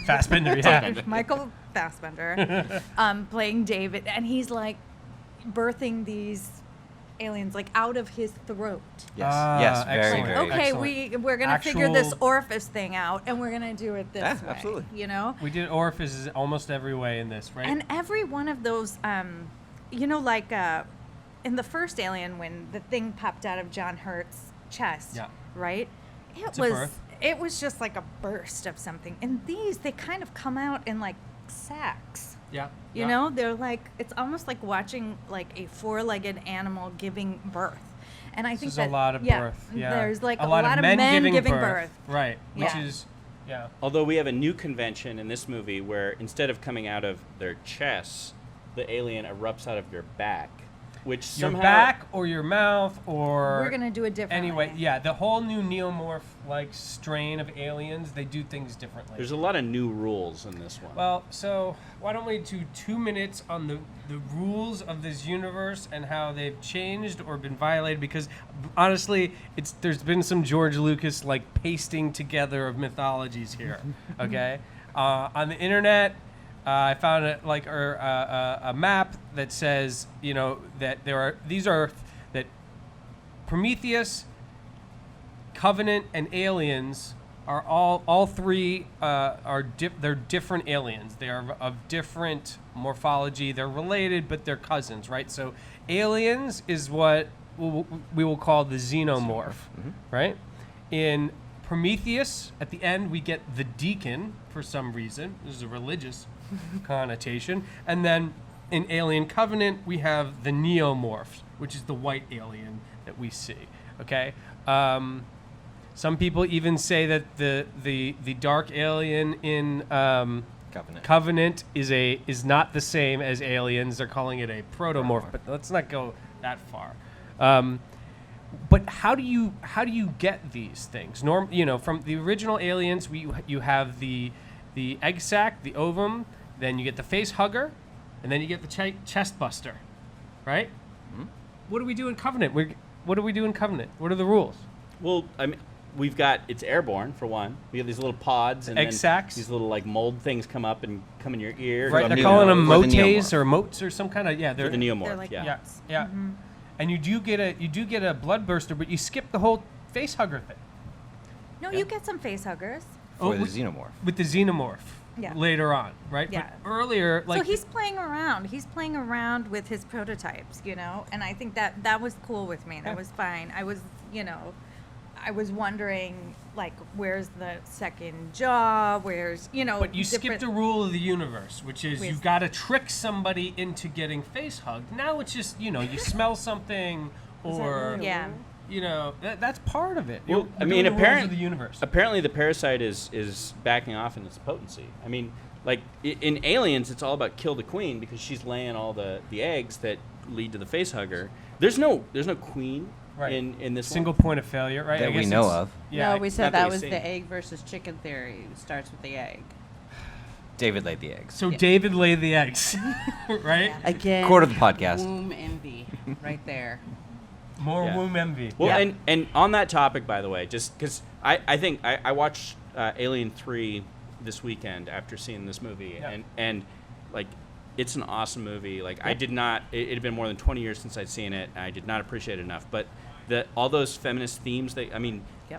[SPEAKER 1] Fassbender, yeah.
[SPEAKER 4] Michael Fassbender, playing David, and he's like birthing these aliens like out of his throat.
[SPEAKER 5] Yes.
[SPEAKER 1] Ah,
[SPEAKER 5] Yes. Very,
[SPEAKER 1] excellent.
[SPEAKER 5] very.
[SPEAKER 4] Okay,
[SPEAKER 1] excellent.
[SPEAKER 4] we're gonna figure this
[SPEAKER 1] Actual-
[SPEAKER 4] orifice thing out, and we're gonna do it this
[SPEAKER 5] Yeah,
[SPEAKER 4] way.
[SPEAKER 5] absolutely.
[SPEAKER 4] You know.
[SPEAKER 1] We did orifices almost every way in this, right?
[SPEAKER 4] And every one of those, like in the first Alien, when the thing popped out of John Hurt's chest,
[SPEAKER 1] Yeah.
[SPEAKER 4] right?
[SPEAKER 1] It's a birth.
[SPEAKER 4] It was just like a burst of something. And these, they kind of come out in like sacks.
[SPEAKER 1] yeah.
[SPEAKER 4] You know, they're like, it's almost like watching like a four-legged animal giving birth. And I think
[SPEAKER 1] There's
[SPEAKER 4] that
[SPEAKER 1] a lot of birth. Yeah.
[SPEAKER 4] there's like
[SPEAKER 1] a lot of men giving birth. Right. Which
[SPEAKER 4] Yeah.
[SPEAKER 1] is, yeah.
[SPEAKER 3] Although we have a new convention in this movie where instead of coming out of their chests, the alien erupts out of your back, which
[SPEAKER 1] Your
[SPEAKER 3] somehow
[SPEAKER 1] back or your mouth or.
[SPEAKER 4] we're gonna do it differently.
[SPEAKER 1] Anyway, yeah, the whole new neomorph-like strain of aliens, they do things differently.
[SPEAKER 3] there's a lot of new rules in this one.
[SPEAKER 1] Well, so why don't we do 2 minutes on the rules of this universe and how they've changed or been violated? Because honestly, there's been some George Lucas like pasting together of mythologies here. Okay, on the internet, I found a map that says that that Prometheus, Covenant, and Aliens are all three they're different aliens. They are of different morphology. They're related, but they're cousins, right? So Aliens is what we will call the Xenomorph, right? In Prometheus, at the end, we get the Deacon for some reason. This is a religious connotation. And then in Alien Covenant, we have the Neomorphs, which is the white alien that we see, okay? Some people even say that the dark alien in Covenant is not the same as Aliens. They're calling it a protomorph, but let's not go that far. But how do you get these things? From the original Aliens, you have the egg sac, the ovum, then you get the face hugger, and then you get the chest buster, right? Mm-hmm. What do we do in Covenant? What do we do in Covenant? What are the rules?
[SPEAKER 3] Well, I mean, it's airborne for one. We have these little pods and
[SPEAKER 1] egg
[SPEAKER 3] then
[SPEAKER 1] sacs.
[SPEAKER 3] These little like mold things come up and come in your ear.
[SPEAKER 1] Right, they're calling them motes or motes or some kind of they're
[SPEAKER 3] the neomorph.
[SPEAKER 4] They're like
[SPEAKER 3] yeah.
[SPEAKER 1] Yeah. Mm-hmm. And you do get a blood burster, but you skip the whole face hugger thing.
[SPEAKER 4] No, you get some face huggers.
[SPEAKER 5] For the Xenomorph.
[SPEAKER 1] With the Xenomorph.
[SPEAKER 4] Yeah.
[SPEAKER 1] Later on, right?
[SPEAKER 4] Yeah.
[SPEAKER 1] But earlier,
[SPEAKER 4] So he's playing around. He's playing around with his prototypes, and I think that was cool with me. That was fine. I was wondering, like, where's the second jaw? Where's,
[SPEAKER 1] But you skipped a rule of the universe, which is you got to trick somebody into getting face hugged. Now it's just, you smell something or,
[SPEAKER 4] Yeah.
[SPEAKER 1] that's part of it.
[SPEAKER 3] Well,
[SPEAKER 1] We're doing the rules of the universe.
[SPEAKER 3] Apparently the parasite is backing off in its potency. I mean, like in Aliens, it's all about kill the queen because she's laying all the eggs that lead to the face hugger. There's no queen.
[SPEAKER 1] Right.
[SPEAKER 3] In this
[SPEAKER 1] single point of failure, right?
[SPEAKER 5] That we know of.
[SPEAKER 1] Yeah,
[SPEAKER 6] No, we said
[SPEAKER 3] not that
[SPEAKER 6] that
[SPEAKER 3] we've
[SPEAKER 6] was
[SPEAKER 3] seen.
[SPEAKER 6] the egg versus chicken theory. It starts with the egg.
[SPEAKER 5] David laid the eggs.
[SPEAKER 1] So David laid the eggs, right?
[SPEAKER 6] Again.
[SPEAKER 5] Quarter of the podcast.
[SPEAKER 6] Womb envy, right there.
[SPEAKER 1] More
[SPEAKER 3] Yeah.
[SPEAKER 1] womb envy.
[SPEAKER 3] Well, and on that topic, by the way, just because I think I watched Alien 3 this weekend after seeing this movie, and like it's an awesome movie. Like I did not. It had been more than 20 years since I'd seen it. And I did not appreciate it enough. But all those feminist themes. The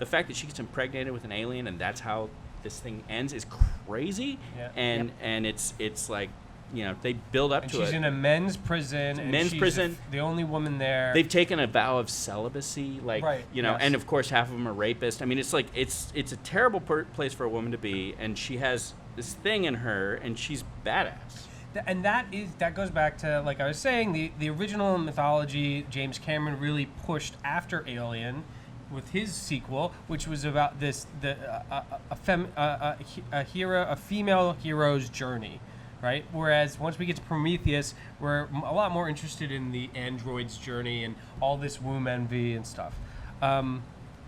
[SPEAKER 3] fact that she gets impregnated with an alien and that's how this thing ends is crazy.
[SPEAKER 1] Yeah.
[SPEAKER 3] And it's like they build up
[SPEAKER 1] And
[SPEAKER 3] to
[SPEAKER 1] she's
[SPEAKER 3] it.
[SPEAKER 1] in a men's prison. And
[SPEAKER 3] Men's
[SPEAKER 1] she's
[SPEAKER 3] prison.
[SPEAKER 1] the only woman there.
[SPEAKER 3] They've taken a vow of celibacy,
[SPEAKER 1] Right, yes.
[SPEAKER 3] and of course half of them are rapists. I mean, it's like it's a terrible place for a woman to be, and she has this thing in her, and she's badass.
[SPEAKER 1] And that goes back to, like I was saying, the original mythology James Cameron really pushed after Alien with his sequel, which was about a female hero's journey, right? Whereas once we get to Prometheus, we're a lot more interested in the android's journey and all this womb envy and stuff.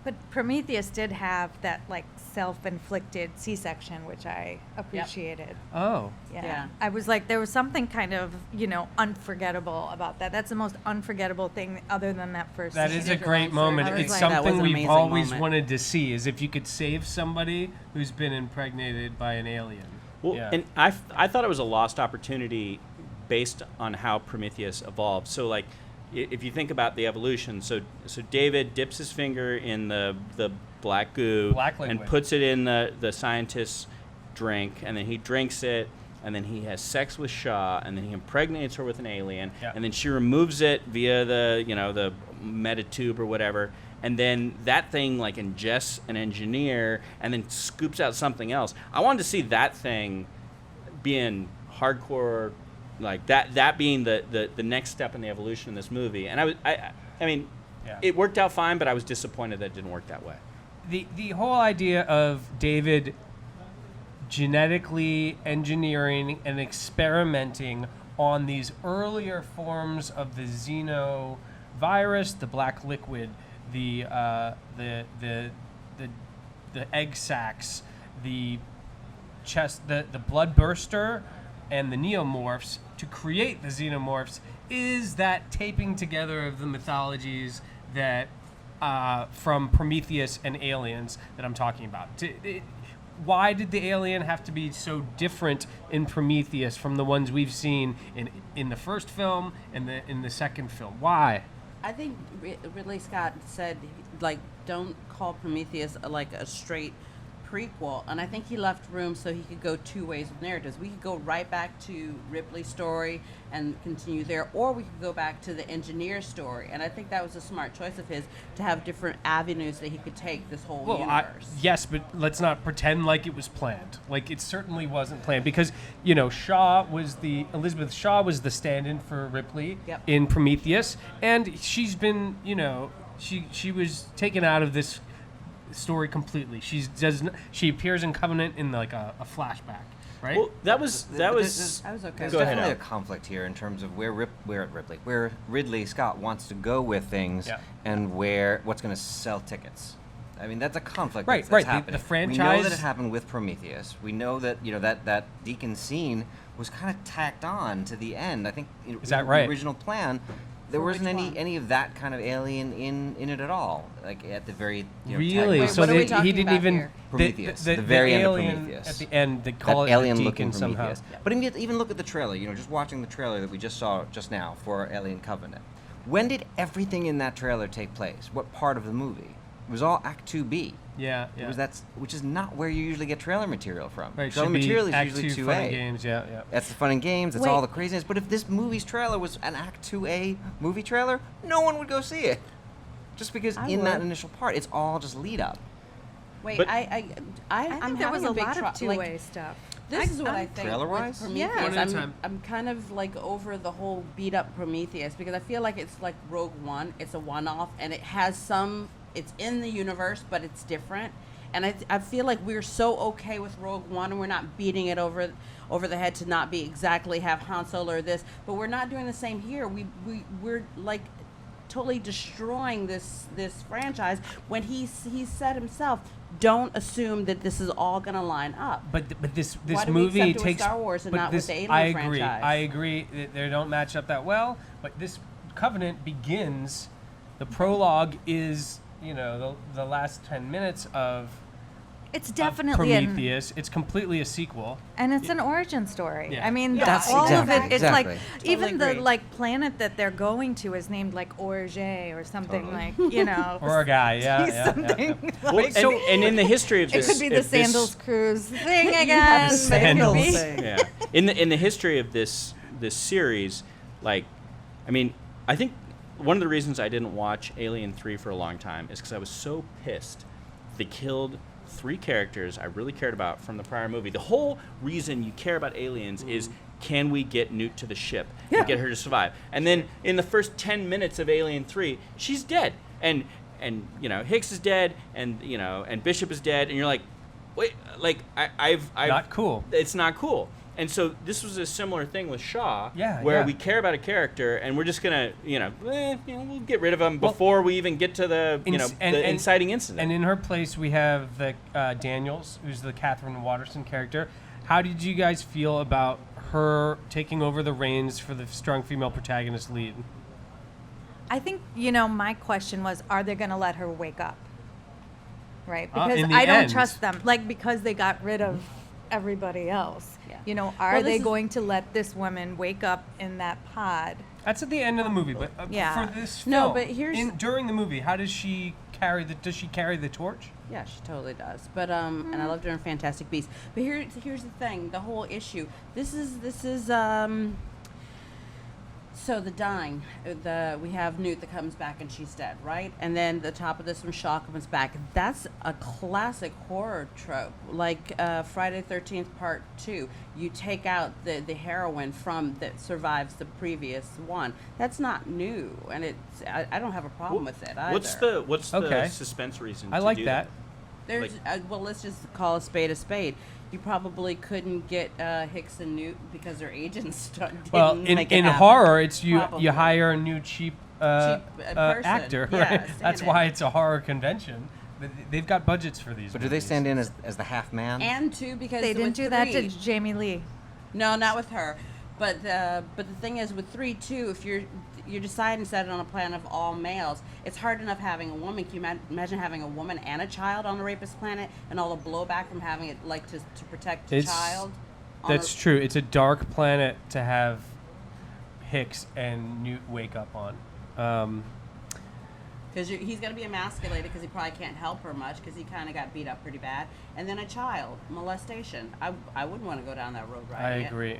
[SPEAKER 4] But Prometheus did have that like self-inflicted C-section, which I appreciated.
[SPEAKER 1] Oh.
[SPEAKER 6] Yeah.
[SPEAKER 4] I was like, there was something kind of, unforgettable about that. That's the most unforgettable thing other than that first
[SPEAKER 1] That
[SPEAKER 4] scene.
[SPEAKER 1] is a great moment.
[SPEAKER 4] I was
[SPEAKER 1] It's
[SPEAKER 4] like-
[SPEAKER 6] That was
[SPEAKER 1] something
[SPEAKER 6] an
[SPEAKER 1] we've
[SPEAKER 6] amazing
[SPEAKER 1] always
[SPEAKER 6] moment.
[SPEAKER 1] wanted to see, is if you could save somebody who's been impregnated by an alien.
[SPEAKER 3] Well,
[SPEAKER 1] Yeah.
[SPEAKER 3] and I thought it was a lost opportunity based on how Prometheus evolved. So like, if you think about the evolution, so David dips his finger in the black goo
[SPEAKER 1] Black
[SPEAKER 3] and
[SPEAKER 1] liquid.
[SPEAKER 3] puts it in the scientist's drink, and then he drinks it, and then he has sex with Shaw, and then he impregnates her with an alien,
[SPEAKER 1] Yeah.
[SPEAKER 3] and then she removes it via the metatube or whatever, and then that thing like ingests an engineer and then scoops out something else. I wanted to see that thing being hardcore, like that being the next step in the evolution in this movie. And I mean,
[SPEAKER 1] Yeah.
[SPEAKER 3] It worked out fine, but I was disappointed that it didn't work that way.
[SPEAKER 1] The whole idea of David genetically engineering and experimenting on these earlier forms of the xenovirus, the black liquid, the egg sacs, the blood burster, and the neomorphs to create the xenomorphs is that taping together of the mythologies that from Prometheus and Aliens that I'm talking about. Why did the alien have to be so different in Prometheus from the ones we've seen in the first film and in the second film? Why?
[SPEAKER 6] I think Ridley Scott said, like, don't call Prometheus like a straight prequel, and I think he left room so he could go two ways with narratives. We could go right back to Ripley's story and continue there, or we could go back to the engineer story, and I think that was a smart choice of his to have different avenues that he could take this whole universe.
[SPEAKER 1] Yes, but let's not pretend like it was planned. Like, it certainly wasn't planned, because Elizabeth Shaw was the stand-in for Ripley in Prometheus, and she's been, she was taken out of this story completely. She appears in Covenant in like a flashback, right?
[SPEAKER 3] Well, that was
[SPEAKER 6] okay.
[SPEAKER 5] There's
[SPEAKER 3] Go ahead,
[SPEAKER 5] definitely
[SPEAKER 3] Al.
[SPEAKER 5] a conflict here in terms of where Ridley Scott wants to go with things, and what's going to sell tickets. I mean, that's a conflict.
[SPEAKER 1] Right,
[SPEAKER 5] that's
[SPEAKER 1] right.
[SPEAKER 5] happening.
[SPEAKER 1] The franchise.
[SPEAKER 5] We know that it happened with Prometheus. We know that that Deacon scene was kind of tacked on to the end. I think
[SPEAKER 1] Is that right?
[SPEAKER 5] The original plan. There wasn't any of that kind of alien in it at all. Like at the very
[SPEAKER 1] really.
[SPEAKER 6] Wait,
[SPEAKER 1] So
[SPEAKER 6] what are we
[SPEAKER 1] he
[SPEAKER 6] talking
[SPEAKER 1] didn't
[SPEAKER 6] about
[SPEAKER 1] even
[SPEAKER 6] here?
[SPEAKER 5] Prometheus.
[SPEAKER 1] The
[SPEAKER 5] very end of
[SPEAKER 1] alien
[SPEAKER 5] Prometheus.
[SPEAKER 1] at the end. They call
[SPEAKER 5] that
[SPEAKER 1] it
[SPEAKER 5] alien
[SPEAKER 1] the
[SPEAKER 5] looking
[SPEAKER 1] Deacon somehow.
[SPEAKER 5] Prometheus. But even look at the trailer. Just watching the trailer that we just saw just now for Alien Covenant. When did everything in that trailer take place? What part of the movie? It was all Act 2B.
[SPEAKER 1] Yeah.
[SPEAKER 5] Which is not where you usually get trailer material from.
[SPEAKER 1] Right,
[SPEAKER 5] Trailer
[SPEAKER 1] should be
[SPEAKER 5] material is
[SPEAKER 1] Act
[SPEAKER 5] usually
[SPEAKER 1] 2
[SPEAKER 5] 2A.
[SPEAKER 1] fun and games. Yeah.
[SPEAKER 5] That's the fun and games. That's all the craziness. But if this movie's trailer was an Act 2A movie trailer, no one would go see it. Just because that initial part, it's all just lead up.
[SPEAKER 6] Wait,
[SPEAKER 3] But-
[SPEAKER 6] I'm
[SPEAKER 4] think there was
[SPEAKER 6] having
[SPEAKER 4] a
[SPEAKER 6] big
[SPEAKER 4] lot of
[SPEAKER 6] trouble.
[SPEAKER 4] two-way stuff.
[SPEAKER 6] This is what I think.
[SPEAKER 5] Trailer-wise?
[SPEAKER 6] With Prometheus.
[SPEAKER 1] One at a time.
[SPEAKER 6] I'm kind of like over the whole beat up Prometheus because I feel like it's like Rogue One. It's a one-off, and it has it's in the universe, but it's different. And I feel like we're so okay with Rogue One, and we're not beating it over the head to not be exactly have Han Solo or this, but we're not doing the same here. We're like totally destroying this franchise when he said himself, don't assume that this is all going to line up.
[SPEAKER 1] But this
[SPEAKER 6] Why do
[SPEAKER 1] movie
[SPEAKER 6] we accept it with
[SPEAKER 1] takes
[SPEAKER 6] Star Wars and
[SPEAKER 1] but
[SPEAKER 6] not with
[SPEAKER 1] this,
[SPEAKER 6] the Alien
[SPEAKER 1] I agree.
[SPEAKER 6] franchise?
[SPEAKER 1] I agree that they don't match up that well. But this Covenant begins. The prologue is the last 10 minutes of
[SPEAKER 4] It's
[SPEAKER 1] of
[SPEAKER 4] definitely
[SPEAKER 1] Prometheus. It's completely a sequel.
[SPEAKER 4] and it's an origin story.
[SPEAKER 1] Yeah.
[SPEAKER 4] I mean,
[SPEAKER 5] That's
[SPEAKER 4] all
[SPEAKER 5] exactly-
[SPEAKER 4] of it. It's like
[SPEAKER 5] exactly.
[SPEAKER 4] even
[SPEAKER 6] Totally
[SPEAKER 4] the
[SPEAKER 6] agree.
[SPEAKER 4] planet that they're going to is named like Orge or something
[SPEAKER 5] Totally.
[SPEAKER 1] Or a guy, yeah.
[SPEAKER 4] something.
[SPEAKER 3] Well, and in the history of
[SPEAKER 4] It
[SPEAKER 3] this,
[SPEAKER 4] could be the
[SPEAKER 3] if this-
[SPEAKER 4] Sandals Cruise thing again.
[SPEAKER 1] The
[SPEAKER 4] but it could
[SPEAKER 1] Sandals.
[SPEAKER 4] be-
[SPEAKER 3] Yeah. In the history of this series, I think one of the reasons I didn't watch Alien 3 for a long time is because I was so pissed they killed 3 characters I really cared about from the prior movie. The whole reason you care about aliens is, can we get Newt to the ship and get her to survive? And then in the first 10 minutes of Alien 3, she's dead. And Hicks is dead, and Bishop is dead, and you're like, wait, I've
[SPEAKER 1] Not cool.
[SPEAKER 3] It's not cool. And so this was a similar thing with Shaw,
[SPEAKER 1] Yeah,
[SPEAKER 3] where
[SPEAKER 1] yeah.
[SPEAKER 3] we care about a character, and we're just gonna, we'll get rid of him before we even get to the, the inciting incident.
[SPEAKER 1] And in her place, we have the Daniels, who's the Katherine Waterston character. How did you guys feel about her taking over the reins for the strong female protagonist lead?
[SPEAKER 4] I think my question was, are they going to let her wake up? Right? Because
[SPEAKER 1] in the
[SPEAKER 4] I don't
[SPEAKER 1] end.
[SPEAKER 4] trust them. Because they got rid of everybody else.
[SPEAKER 6] Yeah.
[SPEAKER 4] Are
[SPEAKER 6] Well,
[SPEAKER 4] they
[SPEAKER 6] this is-
[SPEAKER 4] going to let this woman wake up in that pod?
[SPEAKER 1] That's at the end of the movie, but
[SPEAKER 4] Yeah.
[SPEAKER 1] for this
[SPEAKER 6] No,
[SPEAKER 1] film,
[SPEAKER 6] but here's-
[SPEAKER 1] during the movie, how does she carry the torch?
[SPEAKER 6] Yeah, she totally does. But and I loved her in Fantastic Beasts. But here's the thing, the whole issue. This is So the dying, we have Newt that comes back and she's dead, right? And then the top of this one, Shaw comes back. That's a classic horror trope, like Friday the 13th Part 2. You take out the heroine that survives the previous one. That's not new, and I don't have a problem with it either.
[SPEAKER 3] What's the suspense reason?
[SPEAKER 1] I
[SPEAKER 3] to
[SPEAKER 1] like
[SPEAKER 3] do
[SPEAKER 1] that.
[SPEAKER 6] There's well, let's just call a spade a spade. You probably couldn't get Hicks and Newt because their agents didn't
[SPEAKER 1] Well,
[SPEAKER 6] make it
[SPEAKER 1] in
[SPEAKER 6] happen.
[SPEAKER 1] horror, it's you
[SPEAKER 6] Probably.
[SPEAKER 1] hire a new cheap
[SPEAKER 6] person.
[SPEAKER 1] actor,
[SPEAKER 6] Yeah,
[SPEAKER 1] right?
[SPEAKER 6] stand
[SPEAKER 1] That's
[SPEAKER 6] in.
[SPEAKER 1] why it's a horror convention. But they've got budgets for these.
[SPEAKER 5] But do they
[SPEAKER 1] movies.
[SPEAKER 5] stand in as the half man?
[SPEAKER 6] And two, because
[SPEAKER 4] They didn't
[SPEAKER 6] with
[SPEAKER 4] do that to
[SPEAKER 6] three-
[SPEAKER 4] Jamie Lee.
[SPEAKER 6] No, not with her. But the thing is, with 3 too, if you're deciding to set it on a planet of all males, it's hard enough having a woman. Can you imagine having a woman and a child on a rapist planet, and all the blowback from having it, like to protect the child?
[SPEAKER 1] That's true. It's a dark planet to have Hicks and Newt wake up on.
[SPEAKER 6] Because he's going to be emasculated because he probably can't help her much because he kind of got beat up pretty bad. And then a child molestation. I wouldn't want to go down that road
[SPEAKER 1] I
[SPEAKER 6] riding it.
[SPEAKER 1] agree.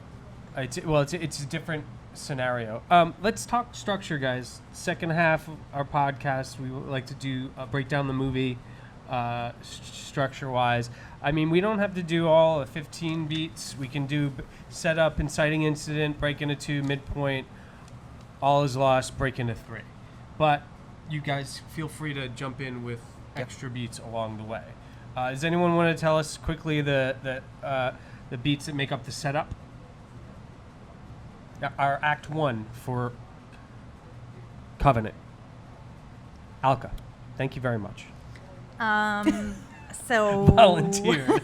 [SPEAKER 1] It's a different scenario. Let's talk structure, guys. Second half of our podcast, we would like to do break down the movie structure-wise. I mean, we don't have to do all 15 beats. We can do setup, inciting incident, break into 2, midpoint, all is lost, break into 3. But you guys feel free to jump in with extra beats along the way. Does anyone want to tell us quickly the beats that make up the setup? Our Act 1 for Covenant. Alka, thank you very much.
[SPEAKER 4] So
[SPEAKER 1] Volunteered.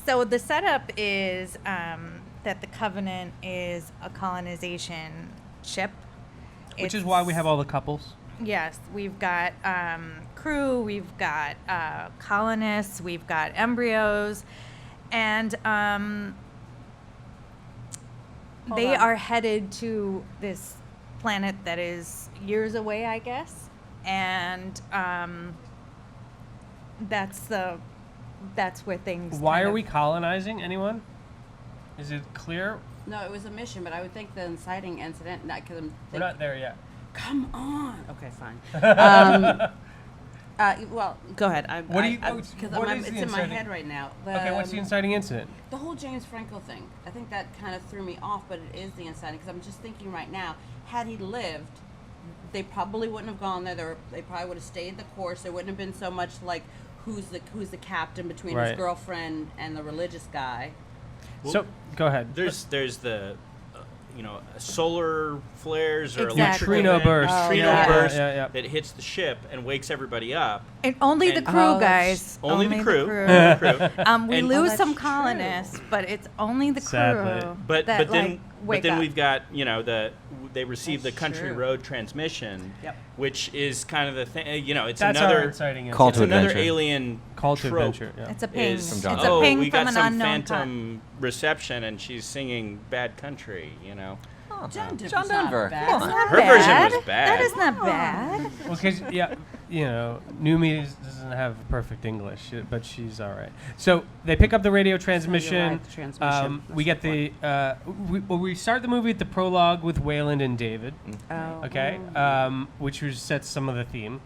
[SPEAKER 4] So the setup is that the Covenant is a colonization ship.
[SPEAKER 1] Which is why we have all the couples.
[SPEAKER 4] Yes, we've got crew, we've got colonists, we've got embryos, and they are headed to this planet that is years away, I guess, and that's where things.
[SPEAKER 1] Why are we colonizing? Anyone? Is it clear?
[SPEAKER 6] No, it was a mission, but I would think the inciting incident. Not because
[SPEAKER 1] We're not there yet.
[SPEAKER 6] Come on. Okay, fine. Well, go ahead.
[SPEAKER 1] What do you-
[SPEAKER 6] Because
[SPEAKER 1] what is
[SPEAKER 6] it's
[SPEAKER 1] the
[SPEAKER 6] in my
[SPEAKER 1] inciting-
[SPEAKER 6] head right now.
[SPEAKER 1] Okay, what's the inciting incident?
[SPEAKER 6] The whole James Franco thing. I think that kind of threw me off, but it is the inciting. Because I'm just thinking right now, had he lived, they probably wouldn't have gone there. They probably would have stayed the course. There wouldn't have been so much like who's the captain between
[SPEAKER 1] Right.
[SPEAKER 6] his girlfriend and the religious guy.
[SPEAKER 1] So, go ahead.
[SPEAKER 3] There's the solar flares or
[SPEAKER 4] Exactly.
[SPEAKER 3] electrical
[SPEAKER 1] Neutrino burst.
[SPEAKER 3] neutrino
[SPEAKER 4] yeah.
[SPEAKER 3] burst
[SPEAKER 1] Yeah.
[SPEAKER 3] that hits the ship and wakes everybody up.
[SPEAKER 4] And only the
[SPEAKER 3] And-
[SPEAKER 4] crew,
[SPEAKER 6] Oh,
[SPEAKER 4] guys.
[SPEAKER 3] Only the crew.
[SPEAKER 4] crew. We
[SPEAKER 3] And-
[SPEAKER 4] lose
[SPEAKER 6] that's
[SPEAKER 4] some
[SPEAKER 6] true.
[SPEAKER 4] colonists, but it's only the
[SPEAKER 1] Sadly.
[SPEAKER 4] crew
[SPEAKER 3] But
[SPEAKER 4] that
[SPEAKER 3] then
[SPEAKER 4] wake up.
[SPEAKER 3] we've got they receive the
[SPEAKER 6] That's
[SPEAKER 3] country
[SPEAKER 6] true.
[SPEAKER 3] road transmission,
[SPEAKER 6] Yep.
[SPEAKER 3] which is kind of the thing. It's
[SPEAKER 1] That's our
[SPEAKER 3] another
[SPEAKER 1] inciting incident.
[SPEAKER 5] Call
[SPEAKER 3] it's
[SPEAKER 5] to
[SPEAKER 3] another
[SPEAKER 5] adventure.
[SPEAKER 3] alien
[SPEAKER 1] Call to
[SPEAKER 3] trope.
[SPEAKER 1] adventure. Yeah.
[SPEAKER 4] It's a ping.
[SPEAKER 3] Is,
[SPEAKER 4] It's
[SPEAKER 5] From
[SPEAKER 4] a
[SPEAKER 5] John.
[SPEAKER 4] ping
[SPEAKER 3] we
[SPEAKER 4] from
[SPEAKER 3] got
[SPEAKER 4] an
[SPEAKER 3] some
[SPEAKER 4] phantom.
[SPEAKER 3] phantom reception and she's singing Bad Country,
[SPEAKER 6] John Denver's
[SPEAKER 5] John Denver.
[SPEAKER 6] Not bad.
[SPEAKER 5] Come on.
[SPEAKER 4] Not
[SPEAKER 3] Her
[SPEAKER 4] bad.
[SPEAKER 3] version was bad.
[SPEAKER 4] That is not bad.
[SPEAKER 1] Well, because Numi doesn't have perfect English, but she's all right. So they pick up the radio transmission.
[SPEAKER 6] right, the transmission.
[SPEAKER 1] We get
[SPEAKER 6] That's
[SPEAKER 1] the we start the movie with the prologue with Wayland and David.
[SPEAKER 6] Oh.
[SPEAKER 1] Okay, which sets some of the theme.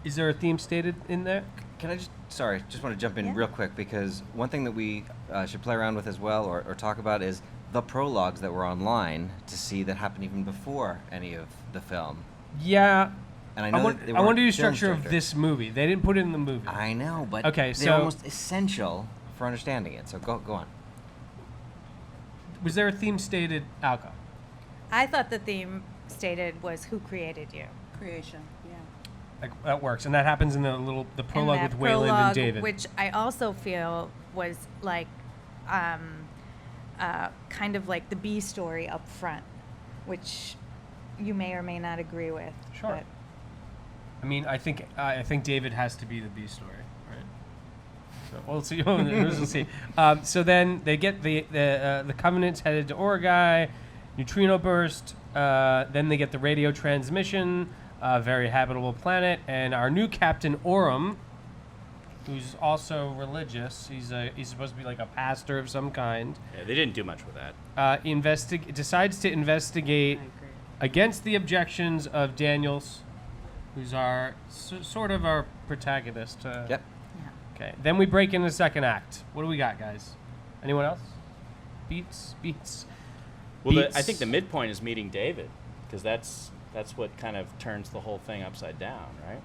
[SPEAKER 1] Is there a theme stated in there?
[SPEAKER 5] Can I just want to jump in real quick because one thing that we should play around with as well or talk about is the prologues that were online to see that happened even before any of the film.
[SPEAKER 1] Yeah.
[SPEAKER 5] And I
[SPEAKER 1] I
[SPEAKER 5] know
[SPEAKER 1] want
[SPEAKER 5] that they
[SPEAKER 1] to do
[SPEAKER 5] weren't film
[SPEAKER 1] structure of
[SPEAKER 5] structure.
[SPEAKER 1] this movie. They didn't put it in the movie.
[SPEAKER 5] I know, but
[SPEAKER 1] Okay,
[SPEAKER 5] they're
[SPEAKER 1] so-
[SPEAKER 5] almost essential for understanding it. So go on.
[SPEAKER 1] Was there a theme stated, Alka?
[SPEAKER 4] I thought the theme stated was "Who created you?"
[SPEAKER 6] Creation. Yeah.
[SPEAKER 1] Like, that works, and that happens in the
[SPEAKER 4] And
[SPEAKER 1] prologue
[SPEAKER 4] that
[SPEAKER 1] with Wayland and
[SPEAKER 4] prologue,
[SPEAKER 1] David.
[SPEAKER 4] which I also feel was like, kind of like the B story up front, which you may or may not agree with.
[SPEAKER 1] Sure.
[SPEAKER 4] but-
[SPEAKER 1] I mean, I think David has to be the B story, right? So we'll see. We'll see. So then they get the Covenant's headed to Origai, neutrino burst. Then they get the radio transmission, very habitable planet, and our new captain Orem, who's also religious. He's supposed to be like a pastor of some kind.
[SPEAKER 3] Yeah, they didn't do much with that.
[SPEAKER 1] Decides to investigate
[SPEAKER 6] I agree.
[SPEAKER 1] against the objections of Daniels, who's our sort of our protagonist.
[SPEAKER 5] Yep.
[SPEAKER 1] Okay. Then we break into the second act. What do we got, guys? Anyone else? Beats.
[SPEAKER 3] Well, I think the midpoint is meeting David, because that's what kind of turns the whole thing upside down, right?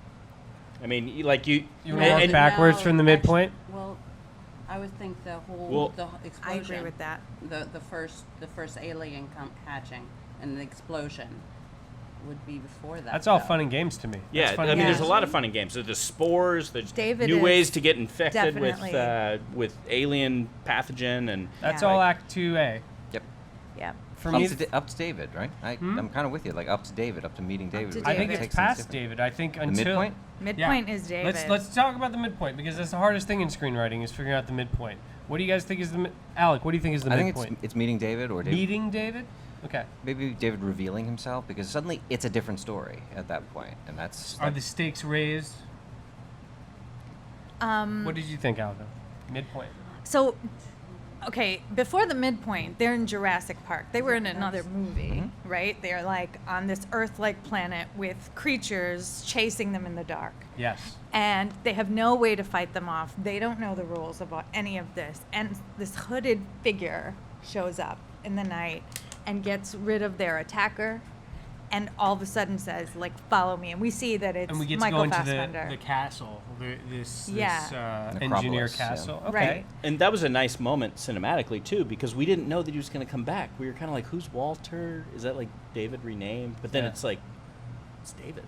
[SPEAKER 3] I mean, you want to
[SPEAKER 1] walk backwards from the midpoint?
[SPEAKER 6] Well, I would think the whole
[SPEAKER 3] Well,
[SPEAKER 6] the explosion.
[SPEAKER 4] I agree with that.
[SPEAKER 6] The first alien hatching and the explosion would be before that.
[SPEAKER 1] That's all
[SPEAKER 6] though.
[SPEAKER 1] fun and games to me.
[SPEAKER 3] Yeah,
[SPEAKER 1] That's fun
[SPEAKER 3] I
[SPEAKER 1] and
[SPEAKER 3] mean,
[SPEAKER 1] games.
[SPEAKER 3] there's a lot of fun and games. There's the spores. There's
[SPEAKER 4] David
[SPEAKER 3] new
[SPEAKER 4] is
[SPEAKER 3] ways to get infected
[SPEAKER 4] definitely-
[SPEAKER 3] with alien pathogen, and
[SPEAKER 1] That's
[SPEAKER 4] Yeah.
[SPEAKER 1] all Act 2A.
[SPEAKER 5] Yep.
[SPEAKER 4] Yeah.
[SPEAKER 1] For
[SPEAKER 5] Up
[SPEAKER 1] me,
[SPEAKER 5] to David, right? I'm kind of with you. Like up to David, up to meeting David.
[SPEAKER 4] to
[SPEAKER 5] which
[SPEAKER 1] I think
[SPEAKER 4] David.
[SPEAKER 1] it's past David. I think
[SPEAKER 5] The
[SPEAKER 1] until
[SPEAKER 5] midpoint.
[SPEAKER 4] Midpoint is David.
[SPEAKER 1] Let's talk about the midpoint, because that's the hardest thing in screenwriting is figuring out the midpoint. What do you guys think is Alec? What do you think is the
[SPEAKER 5] I think
[SPEAKER 1] midpoint?
[SPEAKER 5] it's meeting David or David.
[SPEAKER 1] Meeting David. Okay.
[SPEAKER 5] Maybe David revealing himself, because suddenly it's a different story at that point, and that's.
[SPEAKER 1] Are the stakes raised? What did you think, Alka? Midpoint.
[SPEAKER 4] So, okay, before the midpoint, they're in Jurassic Park. They were in another movie, right? They're like on this Earth-like planet with creatures chasing them in the dark.
[SPEAKER 1] Yes.
[SPEAKER 4] And they have no way to fight them off. They don't know the rules about any of this. And this hooded figure shows up in the night and gets rid of their attacker, and all of a sudden says, like, follow me. And we see that it's
[SPEAKER 1] And we get
[SPEAKER 4] Michael
[SPEAKER 1] to go into
[SPEAKER 4] Fassbender.
[SPEAKER 1] the castle, this
[SPEAKER 4] Yeah.
[SPEAKER 1] engineer
[SPEAKER 5] Necropolis, yeah.
[SPEAKER 1] castle. Okay.
[SPEAKER 4] Right.
[SPEAKER 3] And that was a nice moment cinematically too, because we didn't know that he was going to come back. We were kind of like, "Who's Walter? Is that like David renamed?" But then
[SPEAKER 1] Yeah.
[SPEAKER 3] it's like, it's David.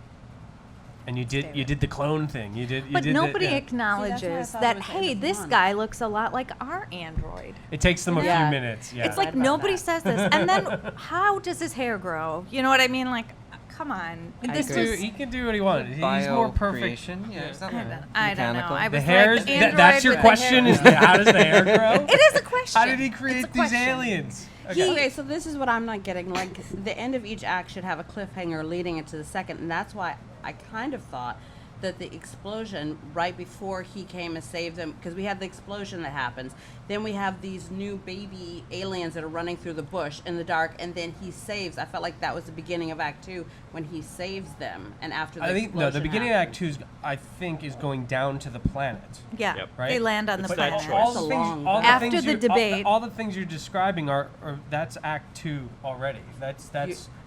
[SPEAKER 1] And you did the clone thing. You did.
[SPEAKER 4] But nobody
[SPEAKER 1] yeah.
[SPEAKER 4] acknowledges
[SPEAKER 6] thought it
[SPEAKER 4] that,
[SPEAKER 6] was the
[SPEAKER 4] hey,
[SPEAKER 6] end of
[SPEAKER 4] this
[SPEAKER 6] one.
[SPEAKER 4] guy looks a lot like our android.
[SPEAKER 1] It takes them a few
[SPEAKER 6] Yeah.
[SPEAKER 1] minutes. Yeah.
[SPEAKER 4] It's like
[SPEAKER 6] about
[SPEAKER 4] nobody
[SPEAKER 6] that.
[SPEAKER 4] says this. And then how does his hair grow? You know what I mean? Like, come on. This was,
[SPEAKER 1] he can do what he wanted. He's more perfect.
[SPEAKER 5] Creation? Yeah, it's not
[SPEAKER 4] I
[SPEAKER 5] like
[SPEAKER 4] don't, I don't know.
[SPEAKER 5] mechanical.
[SPEAKER 4] I
[SPEAKER 1] The
[SPEAKER 4] was
[SPEAKER 1] hair
[SPEAKER 4] like,
[SPEAKER 1] is
[SPEAKER 4] android
[SPEAKER 1] that's your
[SPEAKER 4] with the
[SPEAKER 1] question.
[SPEAKER 4] hair.
[SPEAKER 1] Is how does the hair grow?
[SPEAKER 4] It is a question.
[SPEAKER 1] How did he
[SPEAKER 4] It's
[SPEAKER 1] create
[SPEAKER 4] a
[SPEAKER 1] these
[SPEAKER 4] question.
[SPEAKER 1] aliens?
[SPEAKER 6] Okay, so this is what I'm not getting. Like, the end of each act should have a cliffhanger leading into the second, and that's why I kind of thought that the explosion right before he came and saved them, because we have the explosion that happens, then we have these new baby aliens that are running through the bush in the dark, and then he saves. I felt like that was the beginning of Act 2 when he saves them, and after the
[SPEAKER 1] I think no. The
[SPEAKER 6] explosion
[SPEAKER 1] beginning of Act
[SPEAKER 6] happens.
[SPEAKER 1] 2 I think is going down to the planet.
[SPEAKER 4] Yeah,
[SPEAKER 3] Yep.
[SPEAKER 1] Right?
[SPEAKER 4] they land on
[SPEAKER 3] It's
[SPEAKER 4] the
[SPEAKER 3] that
[SPEAKER 4] planet.
[SPEAKER 3] choice.
[SPEAKER 1] All
[SPEAKER 6] That's
[SPEAKER 1] the
[SPEAKER 6] a
[SPEAKER 1] things,
[SPEAKER 6] long
[SPEAKER 1] all the
[SPEAKER 4] After
[SPEAKER 1] things
[SPEAKER 4] the
[SPEAKER 1] you-
[SPEAKER 4] debate.
[SPEAKER 1] all the things you're describing are that's Act 2 already. That's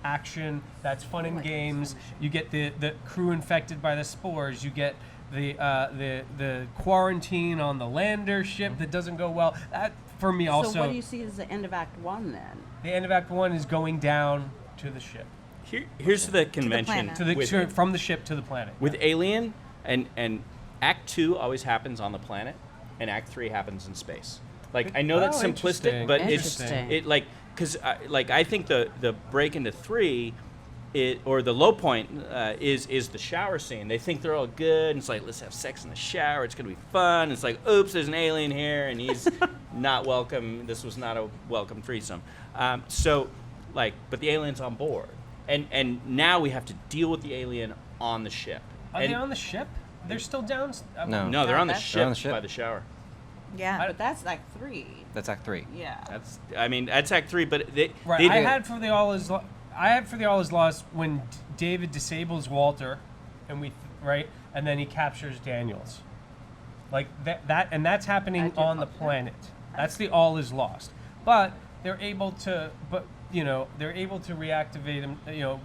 [SPEAKER 1] action. That's fun and games. You get the crew infected by the spores. You get the quarantine on the lander ship that doesn't go well. That for me also.
[SPEAKER 6] So what do you see as the end of Act 1 then?
[SPEAKER 1] The end of Act 1 is going down to the ship,
[SPEAKER 3] Here's the convention
[SPEAKER 4] planet.
[SPEAKER 1] from the ship to the planet.
[SPEAKER 3] with Alien, and Act 2 always happens on the planet, and Act 3 happens in space. Like, I know that's
[SPEAKER 1] Oh,
[SPEAKER 3] simplistic, but it's
[SPEAKER 6] Interesting.
[SPEAKER 3] it like because like I think the break into 3, or the low point is the shower scene. They think they're all good, and it's like, let's have sex in the shower. It's gonna be fun. It's like, oops, there's an alien here, and he's not welcome. This was not a welcome threesome. So, like, but the alien's on board, and now we have to deal with the alien on the ship.
[SPEAKER 1] Are
[SPEAKER 3] And-
[SPEAKER 1] they on the ship? They're still down.
[SPEAKER 5] No.
[SPEAKER 3] No, they're on the
[SPEAKER 6] That's-
[SPEAKER 3] ship,
[SPEAKER 5] They're on the ship.
[SPEAKER 3] by the shower.
[SPEAKER 4] Yeah.
[SPEAKER 6] But that's Act 3.
[SPEAKER 5] That's Act 3.
[SPEAKER 6] Yeah.
[SPEAKER 3] That's Act 3, but
[SPEAKER 1] Right.
[SPEAKER 3] they
[SPEAKER 1] I had for the all is lost when David disables Walter, and and then he captures Daniels. Like that and that's happening
[SPEAKER 6] I did
[SPEAKER 1] on the
[SPEAKER 6] watch that.
[SPEAKER 1] planet. That's the all is lost. But they're able to reactivate him.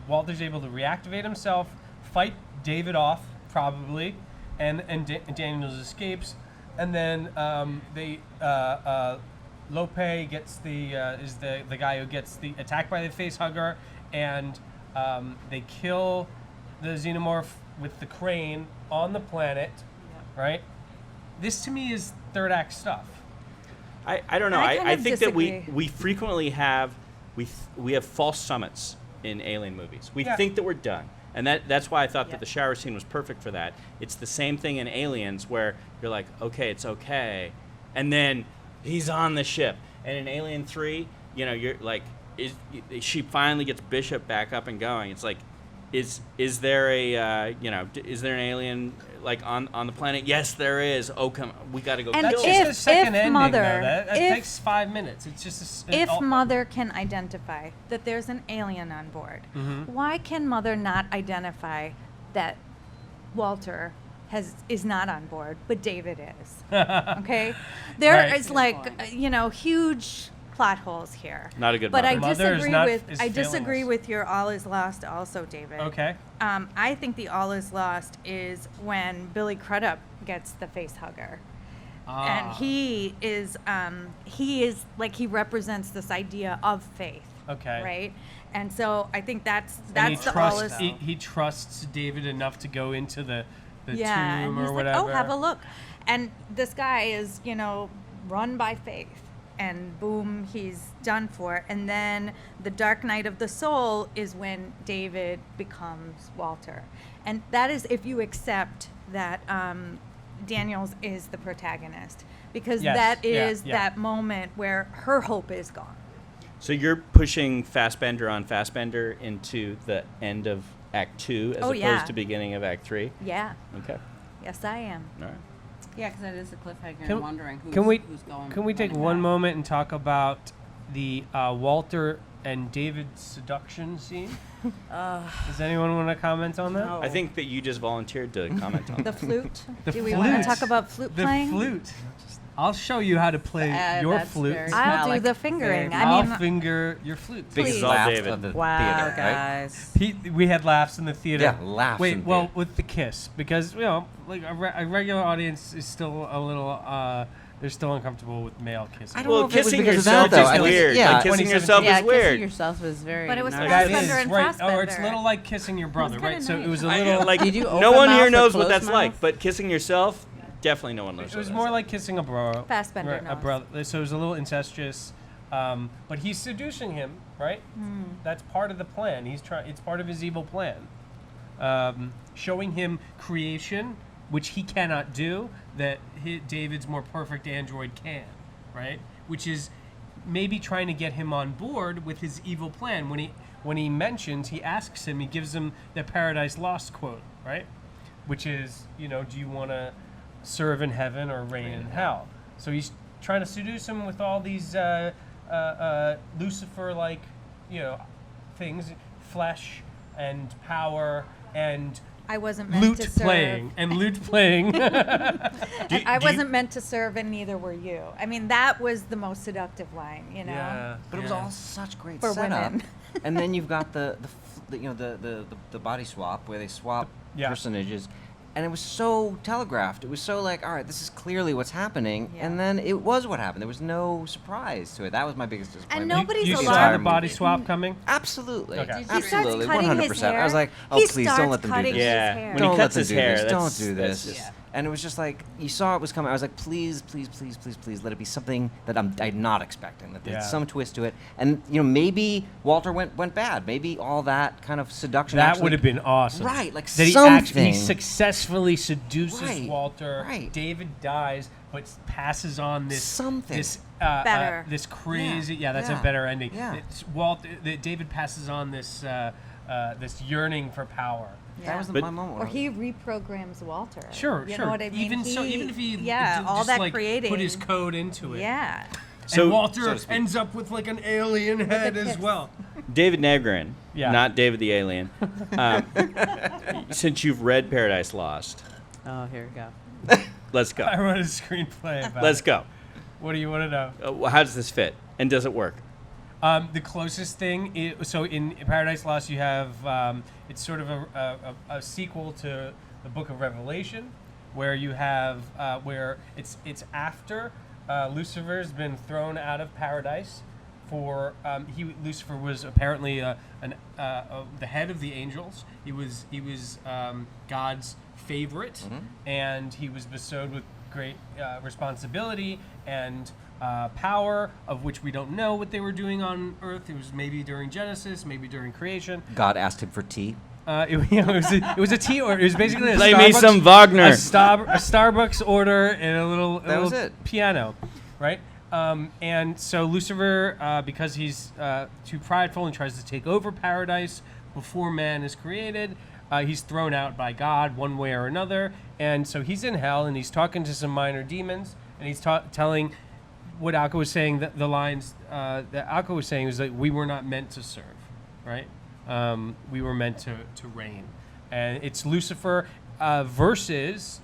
[SPEAKER 1] Walter's able to reactivate himself, fight David off probably, and Daniels escapes, and then Lope gets is the guy who gets the attacked by the face hugger, and they kill the xenomorph with the crane on the planet, right? This to me is third act stuff.
[SPEAKER 3] I don't know.
[SPEAKER 4] I kind
[SPEAKER 3] I
[SPEAKER 4] of
[SPEAKER 3] think that
[SPEAKER 4] disagree.
[SPEAKER 3] we frequently have we have false summits in alien movies. We
[SPEAKER 1] Yeah.
[SPEAKER 3] think that we're done. And that's why I thought
[SPEAKER 4] Yeah.
[SPEAKER 3] that the shower scene was perfect for that. It's the same thing in Aliens where you're like, okay, it's okay. And then he's on the ship. And in Alien 3, you're like, she finally gets Bishop back up and going. It's like, is there a is there an alien like on the planet? Yes, there is. Oh, come, we got to go.
[SPEAKER 4] And
[SPEAKER 3] kill
[SPEAKER 1] That's
[SPEAKER 3] it.
[SPEAKER 1] just a second ending,
[SPEAKER 4] Mother-
[SPEAKER 1] though. That
[SPEAKER 4] if-
[SPEAKER 1] takes 5 minutes. It's just
[SPEAKER 4] If Mother can identify that there's an alien on board, why can Mother not identify that Walter is not on board, but David is? Okay, there
[SPEAKER 1] Right.
[SPEAKER 4] is huge plot holes here.
[SPEAKER 3] Not a good
[SPEAKER 4] But I
[SPEAKER 3] mother.
[SPEAKER 1] Mother is
[SPEAKER 4] disagree
[SPEAKER 1] not-
[SPEAKER 4] with
[SPEAKER 1] is
[SPEAKER 4] I
[SPEAKER 1] failing
[SPEAKER 4] disagree
[SPEAKER 1] us.
[SPEAKER 4] with your all is lost also, David.
[SPEAKER 1] Okay.
[SPEAKER 4] I think the all is lost is when Billy Crudup gets the face hugger. And he is like, he represents this idea of faith.
[SPEAKER 1] Okay.
[SPEAKER 4] Right? And so I think that's
[SPEAKER 1] And
[SPEAKER 4] the all is
[SPEAKER 1] he trusts David enough to go into the
[SPEAKER 4] yeah, and
[SPEAKER 1] tomb
[SPEAKER 4] he's
[SPEAKER 1] or
[SPEAKER 4] like,
[SPEAKER 1] whatever.
[SPEAKER 4] oh, have a look. And this guy is, run by faith. And boom, he's done for. And then the dark night of the soul is when David becomes Walter. And that is if you accept that Daniels is the protagonist. Because
[SPEAKER 1] Yes,
[SPEAKER 4] that
[SPEAKER 1] yeah,
[SPEAKER 4] is
[SPEAKER 1] yeah.
[SPEAKER 4] that moment where her hope is gone.
[SPEAKER 3] So you're pushing Fassbender on Fassbender into the end of Act 2 as
[SPEAKER 4] Oh,
[SPEAKER 3] opposed
[SPEAKER 4] yeah.
[SPEAKER 3] to beginning of Act 3?
[SPEAKER 4] Yeah.
[SPEAKER 3] Okay.
[SPEAKER 4] Yes, I am.
[SPEAKER 3] All right.
[SPEAKER 6] Yeah, because that is a cliffhanger.
[SPEAKER 1] Can-
[SPEAKER 6] I'm wondering who's
[SPEAKER 1] Can we
[SPEAKER 6] going.
[SPEAKER 1] can we take
[SPEAKER 6] running
[SPEAKER 1] one
[SPEAKER 6] back.
[SPEAKER 1] moment and talk about the Walter and David seduction scene? Does anyone want to comment on that?
[SPEAKER 6] No.
[SPEAKER 3] I think that you just volunteered to comment on
[SPEAKER 4] The
[SPEAKER 3] that.
[SPEAKER 4] flute.
[SPEAKER 1] The
[SPEAKER 4] Do we want to
[SPEAKER 1] flute.
[SPEAKER 4] talk about flute
[SPEAKER 1] The
[SPEAKER 4] playing?
[SPEAKER 1] flute. I'll show you how to play your
[SPEAKER 6] that's
[SPEAKER 1] flute.
[SPEAKER 6] very
[SPEAKER 4] I'll do
[SPEAKER 6] Malik,
[SPEAKER 4] the fingering.
[SPEAKER 6] very
[SPEAKER 4] I
[SPEAKER 1] I'll
[SPEAKER 4] mean,
[SPEAKER 1] finger your flute.
[SPEAKER 5] Biggest
[SPEAKER 4] Please.
[SPEAKER 3] All
[SPEAKER 5] laugh
[SPEAKER 3] David.
[SPEAKER 5] of the
[SPEAKER 6] Wow,
[SPEAKER 5] theater, right?
[SPEAKER 6] guys.
[SPEAKER 1] We had laughs in the theater.
[SPEAKER 5] Yeah, laughs
[SPEAKER 1] Wait,
[SPEAKER 5] in
[SPEAKER 1] well,
[SPEAKER 5] theater.
[SPEAKER 1] with the kiss, because like a regular audience is still a little, they're still uncomfortable with male kissing.
[SPEAKER 5] I don't
[SPEAKER 3] Well,
[SPEAKER 5] know if it was
[SPEAKER 3] kissing
[SPEAKER 5] because of
[SPEAKER 3] yourself
[SPEAKER 5] that, though.
[SPEAKER 3] is
[SPEAKER 5] I think-
[SPEAKER 3] weird.
[SPEAKER 5] yeah.
[SPEAKER 3] Like, kissing yourself
[SPEAKER 6] Yeah,
[SPEAKER 3] is weird.
[SPEAKER 6] kissing yourself is very.
[SPEAKER 4] But it was
[SPEAKER 6] nice.
[SPEAKER 1] That
[SPEAKER 4] Fassbender
[SPEAKER 1] is
[SPEAKER 4] and
[SPEAKER 1] right, or it's a
[SPEAKER 4] Fassbender.
[SPEAKER 1] little like kissing your brother,
[SPEAKER 4] kinda
[SPEAKER 1] right? So it
[SPEAKER 4] nice.
[SPEAKER 1] was a
[SPEAKER 3] I-
[SPEAKER 1] little.
[SPEAKER 3] like
[SPEAKER 6] Did you
[SPEAKER 3] no
[SPEAKER 6] open
[SPEAKER 3] one
[SPEAKER 6] mouth
[SPEAKER 3] here
[SPEAKER 6] or
[SPEAKER 3] knows what
[SPEAKER 6] closed
[SPEAKER 3] that's like,
[SPEAKER 6] mouth?
[SPEAKER 3] but kissing yourself, definitely no one knows.
[SPEAKER 1] It was
[SPEAKER 3] what
[SPEAKER 1] more
[SPEAKER 3] that's
[SPEAKER 1] like kissing a bro.
[SPEAKER 4] Fassbender
[SPEAKER 1] right, a
[SPEAKER 4] knows.
[SPEAKER 1] brother. So it was a little incestuous, but he's seducing him, right? That's part of the plan. He's trying. It's part of his evil plan, showing him creation, which he cannot do, that David's more perfect android can, right? Which is maybe trying to get him on board with his evil plan. When he mentions, he asks him, he gives him the Paradise Lost quote, right? Which is, do you want to serve in heaven or reign in hell? So he's trying to seduce him with all these Lucifer-like, things, flesh and power and
[SPEAKER 4] I wasn't meant
[SPEAKER 1] lute
[SPEAKER 4] to serve.
[SPEAKER 1] playing.
[SPEAKER 4] I wasn't meant to serve, and neither were you. I mean, that was the most seductive line,
[SPEAKER 1] Yeah,
[SPEAKER 5] But it was
[SPEAKER 1] yeah.
[SPEAKER 5] all such great
[SPEAKER 4] For
[SPEAKER 5] setup.
[SPEAKER 4] women.
[SPEAKER 5] And then you've got the body swap where they swap
[SPEAKER 1] Yeah.
[SPEAKER 5] personages, and it was so telegraphed. It was so like, all right, this is clearly what's happening,
[SPEAKER 4] Yeah.
[SPEAKER 5] and then it was what happened. There was no surprise to it. That was my biggest disappointment.
[SPEAKER 4] nobody's
[SPEAKER 1] You
[SPEAKER 4] allowed-
[SPEAKER 1] saw
[SPEAKER 5] entire
[SPEAKER 1] the body
[SPEAKER 5] movie.
[SPEAKER 1] swap coming?
[SPEAKER 5] Absolutely.
[SPEAKER 1] Okay.
[SPEAKER 4] He starts
[SPEAKER 5] Absolutely.
[SPEAKER 4] cutting
[SPEAKER 5] 100%.
[SPEAKER 4] his hair.
[SPEAKER 5] I was like, oh,
[SPEAKER 4] He
[SPEAKER 5] please don't
[SPEAKER 4] starts
[SPEAKER 5] let them do
[SPEAKER 4] cutting
[SPEAKER 5] this.
[SPEAKER 4] his
[SPEAKER 3] Yeah,
[SPEAKER 4] hair.
[SPEAKER 3] when
[SPEAKER 5] Don't
[SPEAKER 3] he
[SPEAKER 5] let
[SPEAKER 3] cuts
[SPEAKER 5] them
[SPEAKER 3] his
[SPEAKER 5] do
[SPEAKER 3] hair,
[SPEAKER 5] this. Don't
[SPEAKER 3] that's-
[SPEAKER 5] do
[SPEAKER 3] that's
[SPEAKER 5] this.
[SPEAKER 3] just-
[SPEAKER 5] And it was just like, you saw it was coming. I was like, please, please, please, please, please, let it be something that I'm not expecting. That
[SPEAKER 1] Yeah.
[SPEAKER 5] there's some twist to it. And, maybe Walter went bad. Maybe all that kind of seduction.
[SPEAKER 1] That
[SPEAKER 5] actually-
[SPEAKER 1] would have been awesome.
[SPEAKER 5] Right, like
[SPEAKER 1] that he
[SPEAKER 5] something.
[SPEAKER 1] successfully seduces
[SPEAKER 5] Right,
[SPEAKER 1] Walter.
[SPEAKER 5] right.
[SPEAKER 1] David dies, but passes on this
[SPEAKER 5] Something.
[SPEAKER 1] This
[SPEAKER 4] Better.
[SPEAKER 1] this crazy. Yeah, that's
[SPEAKER 5] yeah,
[SPEAKER 1] a better ending.
[SPEAKER 5] yeah.
[SPEAKER 1] That David passes on this this yearning for power.
[SPEAKER 5] That was
[SPEAKER 3] But-
[SPEAKER 5] my moment.
[SPEAKER 4] Or he reprograms Walter.
[SPEAKER 1] Sure,
[SPEAKER 4] You
[SPEAKER 1] sure.
[SPEAKER 4] know what I mean?
[SPEAKER 1] Even if he
[SPEAKER 4] yeah, all
[SPEAKER 1] just
[SPEAKER 4] that
[SPEAKER 1] like
[SPEAKER 4] creating.
[SPEAKER 1] put his code into it.
[SPEAKER 4] Yeah.
[SPEAKER 3] So-
[SPEAKER 1] and Walter
[SPEAKER 5] so to speak.
[SPEAKER 1] ends up with like an alien head as
[SPEAKER 4] kiss.
[SPEAKER 1] well.
[SPEAKER 3] David Negrin,
[SPEAKER 1] Yeah.
[SPEAKER 3] not David the Alien. Since you've read Paradise Lost,
[SPEAKER 6] Oh, here we go.
[SPEAKER 3] let's go.
[SPEAKER 1] I wrote a screenplay about
[SPEAKER 3] Let's
[SPEAKER 1] it.
[SPEAKER 3] go.
[SPEAKER 1] What do you want to know?
[SPEAKER 3] How does this fit? And does it work?
[SPEAKER 1] The closest thing, so in Paradise Lost, you have it's sort of a sequel to the Book of Revelation, where you have where it's after Lucifer's been thrown out of paradise. Lucifer was apparently the head of the angels. He was God's favorite, and he was bestowed with great responsibility and power, of which we don't know what they were doing on Earth. It was maybe during Genesis, maybe during creation.
[SPEAKER 5] God asked him for tea.
[SPEAKER 1] It was a tea order. It was basically a
[SPEAKER 3] Play
[SPEAKER 1] Starbucks,
[SPEAKER 3] me some Wagner.
[SPEAKER 1] a Starbucks order and a little
[SPEAKER 5] was it.
[SPEAKER 1] piano, right? And so Lucifer, because he's too prideful and tries to take over paradise, before man is created. He's thrown out by God one way or another, and so he's in hell, and he's talking to some minor demons, and he's telling what Alka was saying. The lines that Alka was saying was that we were not meant to serve, right? We were meant to reign, and it's Lucifer versus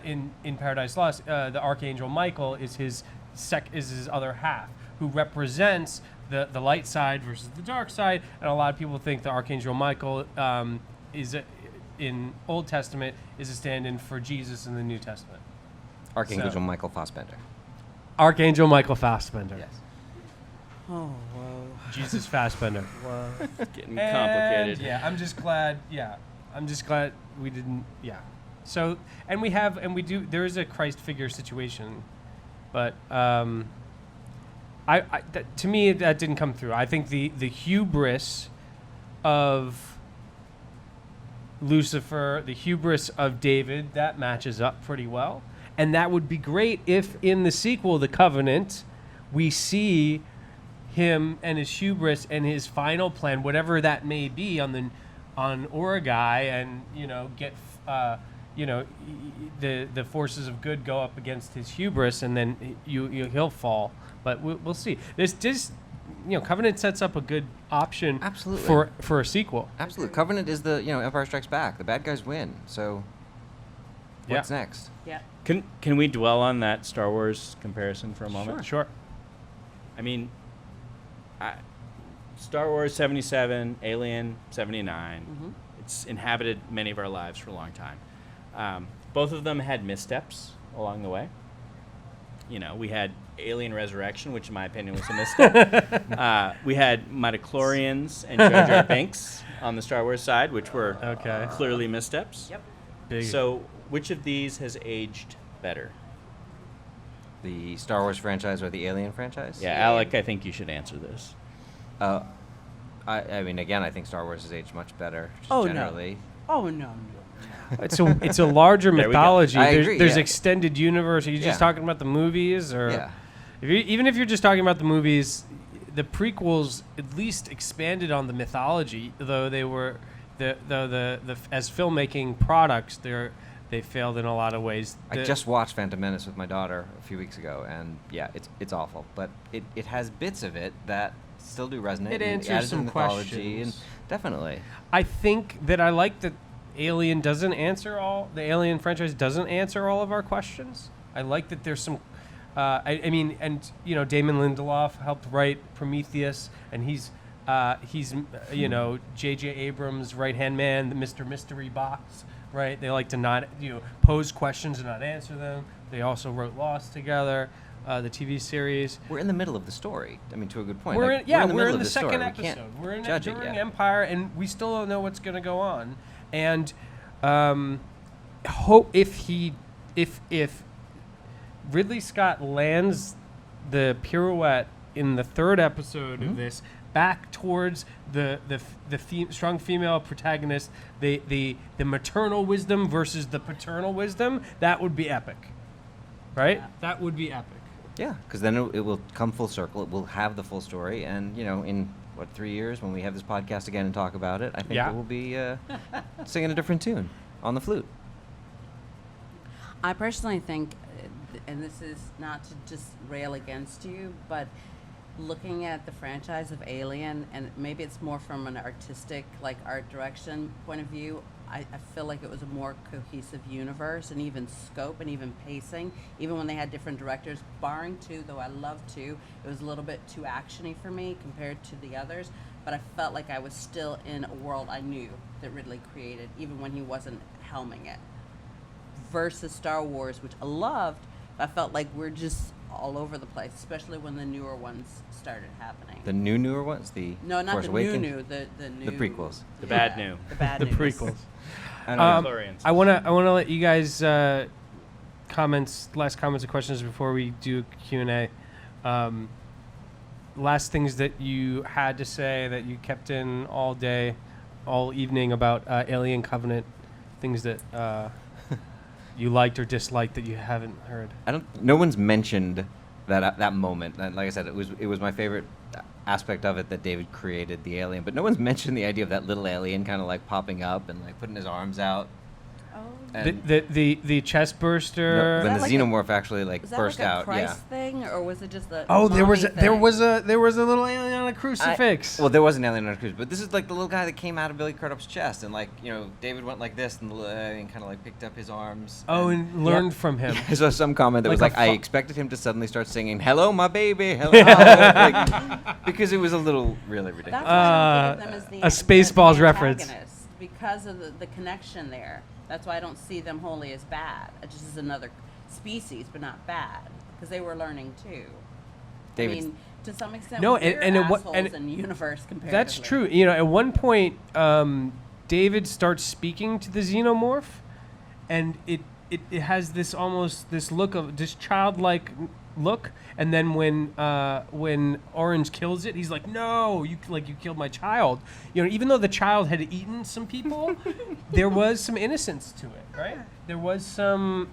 [SPEAKER 1] in Paradise Lost. The Archangel Michael is his other half, who represents the light side versus the dark side, and a lot of people think the Archangel Michael in Old Testament is a stand-in for Jesus in the New Testament.
[SPEAKER 5] Archangel Michael Fassbender.
[SPEAKER 1] Archangel Michael Fassbender.
[SPEAKER 5] Yes.
[SPEAKER 6] Oh, whoa.
[SPEAKER 1] Jesus Fassbender.
[SPEAKER 6] Whoa.
[SPEAKER 3] Getting complicated.
[SPEAKER 1] Yeah, I'm just glad we didn't. Yeah. So, there is a Christ figure situation, but to me that didn't come through. I think the hubris of Lucifer, the hubris of David, that matches up pretty well. And that would be great if in the sequel, The Covenant, we see him and his hubris and his final plan, whatever that may be, on Uragai, and get the forces of good go up against his hubris, and then he'll fall. But we'll see. Covenant sets up a good option.
[SPEAKER 5] Absolutely.
[SPEAKER 1] for a sequel.
[SPEAKER 5] Absolutely. Covenant is the Empire Strikes Back. The bad guys win. So what's next?
[SPEAKER 6] Yeah.
[SPEAKER 3] Can we dwell on that Star Wars comparison for a moment?
[SPEAKER 1] Sure.
[SPEAKER 3] I mean, Star Wars 77, Alien 79.
[SPEAKER 6] Mm-hmm.
[SPEAKER 3] It's inhabited many of our lives for a long time. Both of them had missteps along the way. We had Alien Resurrection, which in my opinion was a misstep. We had midichlorians and Jar Jar Binks on the Star Wars side, which were clearly missteps.
[SPEAKER 6] Yep.
[SPEAKER 1] Big.
[SPEAKER 3] So which of these has aged better?
[SPEAKER 5] The Star Wars franchise or the Alien franchise?
[SPEAKER 3] Yeah, Alec, I think you should answer this.
[SPEAKER 5] I mean, again, I think Star Wars has aged much better, just
[SPEAKER 6] Oh,
[SPEAKER 5] generally.
[SPEAKER 6] No. Oh, no.
[SPEAKER 1] It's a larger
[SPEAKER 3] There we go.
[SPEAKER 1] mythology.
[SPEAKER 5] I
[SPEAKER 1] There's,
[SPEAKER 5] agree,
[SPEAKER 1] there's
[SPEAKER 5] yeah.
[SPEAKER 1] extended universe. Are you
[SPEAKER 5] Yeah.
[SPEAKER 1] just talking about the movies, or
[SPEAKER 5] Yeah.
[SPEAKER 1] even if you're just talking about the movies, the prequels at least expanded on the mythology, though they were the as filmmaking products, they failed in a lot of ways.
[SPEAKER 5] I just watched Phantom Menace with my daughter a few weeks ago, and yeah, it's awful. But it has bits of it that still do resonate.
[SPEAKER 1] It
[SPEAKER 5] and
[SPEAKER 1] answers
[SPEAKER 5] adds
[SPEAKER 1] some
[SPEAKER 5] mythology,
[SPEAKER 1] questions.
[SPEAKER 5] and definitely.
[SPEAKER 1] I think that I like that Alien doesn't answer all. The Alien franchise doesn't answer all of our questions. I like that there's some. I mean, and Damon Lindelof helped write Prometheus, and he's J.J. Abrams' right-hand man, the Mr. Mystery Box, right? They like to not pose questions and not answer them. They also wrote Lost together, the TV series.
[SPEAKER 5] We're in the middle of the story. I mean, to a good point.
[SPEAKER 1] We're
[SPEAKER 5] Like,
[SPEAKER 1] in
[SPEAKER 5] the
[SPEAKER 1] the
[SPEAKER 5] middle of
[SPEAKER 1] second
[SPEAKER 5] story. We can't
[SPEAKER 1] episode. We're in
[SPEAKER 5] judge it
[SPEAKER 1] during
[SPEAKER 5] yet.
[SPEAKER 1] Empire, and we still don't know what's going to go on. And hope if Ridley Scott lands the pirouette in the third episode of this back towards the strong female protagonist, the maternal wisdom versus the paternal wisdom, that would be epic, right?
[SPEAKER 6] Yeah.
[SPEAKER 1] That would be epic.
[SPEAKER 5] Yeah, because then it will come full circle. It will have the full story, and in 3 years when we have this podcast again and talk about it, I think it will be singing a different tune on the flute.
[SPEAKER 6] I personally think, and this is not to just rail against you, but looking at the franchise of Alien, and maybe it's more from an artistic, art direction point of view, I feel like it was a more cohesive universe, and even scope and even pacing, even when they had different directors, barring two, though I love two, it was a little bit too actiony for me compared to the others, but I felt like I was still in a world I knew that Ridley created, even when he wasn't helming it. Versus Star Wars, which I loved, but I felt like we're just all over the place, especially when the newer ones started happening.
[SPEAKER 5] The newer ones, the
[SPEAKER 6] No, not
[SPEAKER 5] Force
[SPEAKER 6] the
[SPEAKER 5] Awakens?
[SPEAKER 6] new, the new.
[SPEAKER 5] The prequels.
[SPEAKER 3] The bad new.
[SPEAKER 6] The bad
[SPEAKER 1] The
[SPEAKER 6] news.
[SPEAKER 1] prequels.
[SPEAKER 5] I don't know.
[SPEAKER 3] Midichlorians.
[SPEAKER 1] I wanna let you guys last comments and questions before we do Q&A. Last things that you had to say that you kept in all day, all evening about Alien Covenant, things that you liked or disliked that you haven't heard.
[SPEAKER 5] No one's mentioned that moment. And like I said, it was my favorite. aspect of it that David created the alien, but no one's mentioned the idea of that little alien kind of like popping up and like putting his arms out. And
[SPEAKER 1] The chest burster.
[SPEAKER 5] when the
[SPEAKER 6] that like
[SPEAKER 5] xenomorph actually like
[SPEAKER 6] Was that
[SPEAKER 5] burst
[SPEAKER 6] like a
[SPEAKER 5] out,
[SPEAKER 6] Christ thing, or was it just the?
[SPEAKER 1] Oh, there was
[SPEAKER 6] mommy
[SPEAKER 1] there was
[SPEAKER 6] thing?
[SPEAKER 1] a little alien on a crucifix.
[SPEAKER 5] well, there was an alien on a cruise, but this is like the little guy that came out of Billy Crudup's chest, and like David went like this, and the little alien kind of like picked up his arms.
[SPEAKER 1] and learned from him.
[SPEAKER 5] I saw some comment that was
[SPEAKER 1] Like
[SPEAKER 5] like,
[SPEAKER 1] a
[SPEAKER 5] I
[SPEAKER 1] fo-
[SPEAKER 5] expected him to suddenly start singing "Hello, my baby," hello, like, because it was a little really ridiculous.
[SPEAKER 6] That's why I don't think of them as
[SPEAKER 1] a Spaceballs
[SPEAKER 6] the
[SPEAKER 1] reference.
[SPEAKER 6] antagonists, because of the connection there. That's why I don't see them wholly as bad. It just is another species, but not bad, because they were learning too.
[SPEAKER 5] David's-
[SPEAKER 6] I mean, to some extent,
[SPEAKER 1] No,
[SPEAKER 6] we're
[SPEAKER 1] and it wa-
[SPEAKER 6] assholes
[SPEAKER 1] and
[SPEAKER 6] in universe comparatively.
[SPEAKER 1] That's true. At one point, David starts speaking to the xenomorph, and it has this almost this look of this childlike look, and then when Orange kills it, he's like, "No, you killed my child." Even though the child had eaten some people, there was some innocence to it, right? There was some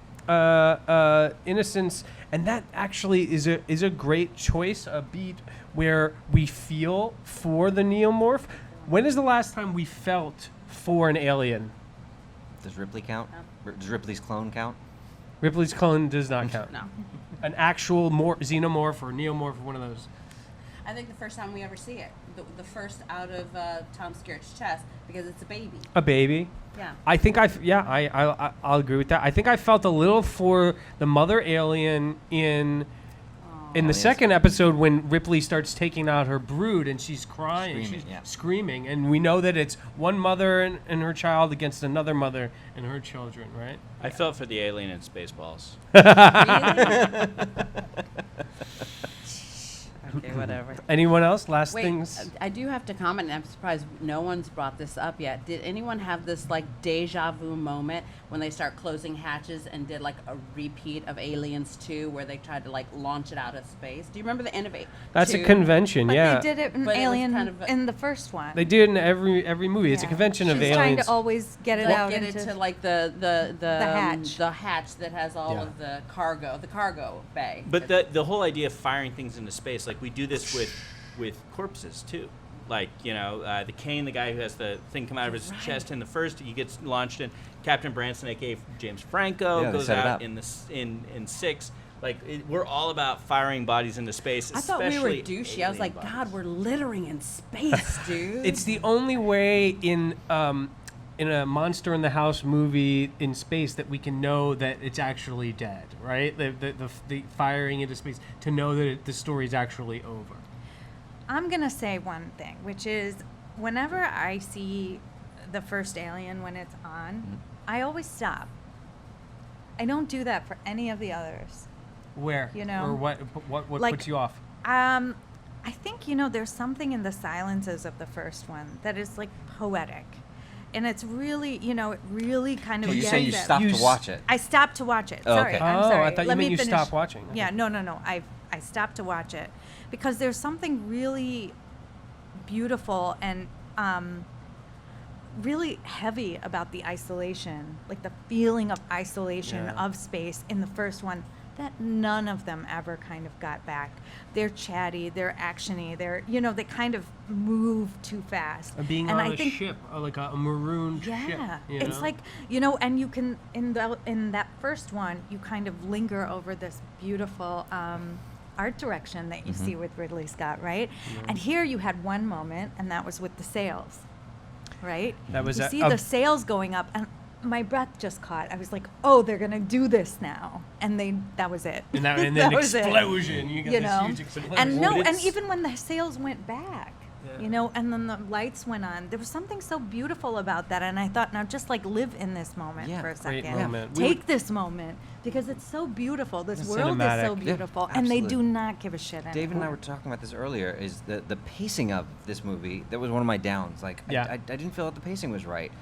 [SPEAKER 1] innocence, and that actually is a great choice, a beat where we feel for the neomorph. When is the last time we felt for an alien?
[SPEAKER 5] Does Ripley count? Does Ripley's clone count?
[SPEAKER 1] Ripley's clone does not count.
[SPEAKER 6] No.
[SPEAKER 1] An actual xenomorph or neomorph, one of those.
[SPEAKER 6] I think the first time we ever see it, the first out of Tom Skerritt's chest, because it's a baby.
[SPEAKER 1] A baby.
[SPEAKER 6] Yeah.
[SPEAKER 1] I think I'll agree with that. I think I felt a little for the mother alien in the
[SPEAKER 5] Aliens.
[SPEAKER 1] second episode when Ripley starts taking out her brood and she's crying,
[SPEAKER 5] Screaming,
[SPEAKER 1] she's
[SPEAKER 5] yeah.
[SPEAKER 1] screaming, and we know that it's one mother and her child against another mother and her children, right?
[SPEAKER 3] I felt for the alien in Spaceballs.
[SPEAKER 6] Okay, whatever.
[SPEAKER 1] Anyone else? Last
[SPEAKER 6] Wait,
[SPEAKER 1] things?
[SPEAKER 6] I do have to comment, and I'm surprised no one's brought this up yet. Did anyone have this like deja vu moment when they start closing hatches and did like a repeat of Aliens 2 where they tried to like launch it out of space? Do you remember the end of it?
[SPEAKER 1] That's a convention,
[SPEAKER 4] But
[SPEAKER 1] yeah.
[SPEAKER 4] they did it in
[SPEAKER 6] But it was
[SPEAKER 4] Alien
[SPEAKER 6] kind of a-
[SPEAKER 4] in the first one.
[SPEAKER 1] They do it in every movie. It's a
[SPEAKER 4] Yeah.
[SPEAKER 1] convention of
[SPEAKER 4] She's
[SPEAKER 1] aliens.
[SPEAKER 4] trying to always get it out
[SPEAKER 6] Get
[SPEAKER 4] into
[SPEAKER 6] it to like the
[SPEAKER 4] hatch.
[SPEAKER 6] the hatch that has all
[SPEAKER 1] Yeah.
[SPEAKER 6] of the cargo bay.
[SPEAKER 3] But the whole idea of firing things into space, like we do this with corpses too. Like the Kane, the guy who has the thing come out of his chest in the first, he gets launched in. Captain Branson, aka James Franco,
[SPEAKER 5] Yeah, they
[SPEAKER 3] goes
[SPEAKER 5] set it
[SPEAKER 3] out
[SPEAKER 5] up.
[SPEAKER 3] in 6. Like we're all about firing bodies into space.
[SPEAKER 6] I thought we were
[SPEAKER 3] especially
[SPEAKER 6] douchey. I was like,
[SPEAKER 3] alien
[SPEAKER 6] God,
[SPEAKER 3] bodies.
[SPEAKER 6] we're littering in space, dude.
[SPEAKER 1] It's the only way in a Monster in the House movie in space that we can know that it's actually dead, right? The firing into space to know that the story's actually over.
[SPEAKER 4] I'm going to say one thing, which is whenever I see the first Alien when it's on, I always stop. I don't do that for any of the others.
[SPEAKER 1] Where? Or what
[SPEAKER 4] like,
[SPEAKER 1] puts you off?
[SPEAKER 4] I think, there's something in the silences of the first one that is like poetic. And it's really, it really kind of
[SPEAKER 5] So you
[SPEAKER 4] gets
[SPEAKER 5] say you
[SPEAKER 4] it.
[SPEAKER 5] stopped to watch it?
[SPEAKER 4] I stopped to watch it.
[SPEAKER 5] Oh,
[SPEAKER 4] Sorry,
[SPEAKER 5] okay.
[SPEAKER 4] I'm
[SPEAKER 1] Oh,
[SPEAKER 4] sorry.
[SPEAKER 1] I thought you
[SPEAKER 4] Let
[SPEAKER 1] meant
[SPEAKER 4] me
[SPEAKER 1] you
[SPEAKER 4] finish.
[SPEAKER 1] stopped watching.
[SPEAKER 4] Yeah, no. I stopped to watch it because there's something really beautiful and really heavy about the isolation, like the feeling of isolation
[SPEAKER 1] Yeah.
[SPEAKER 4] of space in the first one that none of them ever kind of got back. They're chatty, they're actiony, they kind of move too fast.
[SPEAKER 1] Being
[SPEAKER 4] and
[SPEAKER 1] on
[SPEAKER 4] I
[SPEAKER 1] a
[SPEAKER 4] think
[SPEAKER 1] ship, like a marooned ship.
[SPEAKER 4] yeah,
[SPEAKER 1] you
[SPEAKER 4] it's
[SPEAKER 1] know?
[SPEAKER 4] like and you can in that first one you kind of linger over this beautiful art direction that you see with Ridley Scott, right? And here you had one moment, and that was with the sails, right?
[SPEAKER 1] That was
[SPEAKER 4] you
[SPEAKER 1] a-
[SPEAKER 4] see
[SPEAKER 1] a-
[SPEAKER 4] the sails going up, and my breath just caught. I was like, oh, they're gonna do this now, and that was it.
[SPEAKER 1] And then
[SPEAKER 4] That was it.
[SPEAKER 1] explosion. You got
[SPEAKER 4] You
[SPEAKER 1] this
[SPEAKER 4] know?
[SPEAKER 1] huge explosion.
[SPEAKER 4] And
[SPEAKER 3] But
[SPEAKER 4] and
[SPEAKER 3] it's-
[SPEAKER 4] even when the sails went back,
[SPEAKER 1] Yeah.
[SPEAKER 4] and then the lights went on, there was something so beautiful about that. And I thought, now just like live in this moment
[SPEAKER 5] Yeah,
[SPEAKER 4] for a
[SPEAKER 1] great
[SPEAKER 4] second.
[SPEAKER 1] moment. We
[SPEAKER 4] Take this moment because it's so beautiful. This
[SPEAKER 1] It's
[SPEAKER 4] world is so
[SPEAKER 1] cinematic.
[SPEAKER 5] Yeah,
[SPEAKER 4] beautiful, and they do
[SPEAKER 5] absolutely.
[SPEAKER 4] not give a shit anymore.
[SPEAKER 5] David and I were talking about this earlier. Is the pacing of this movie? That was one of my downs. Like,
[SPEAKER 1] Yeah.
[SPEAKER 5] I didn't feel that the pacing was right.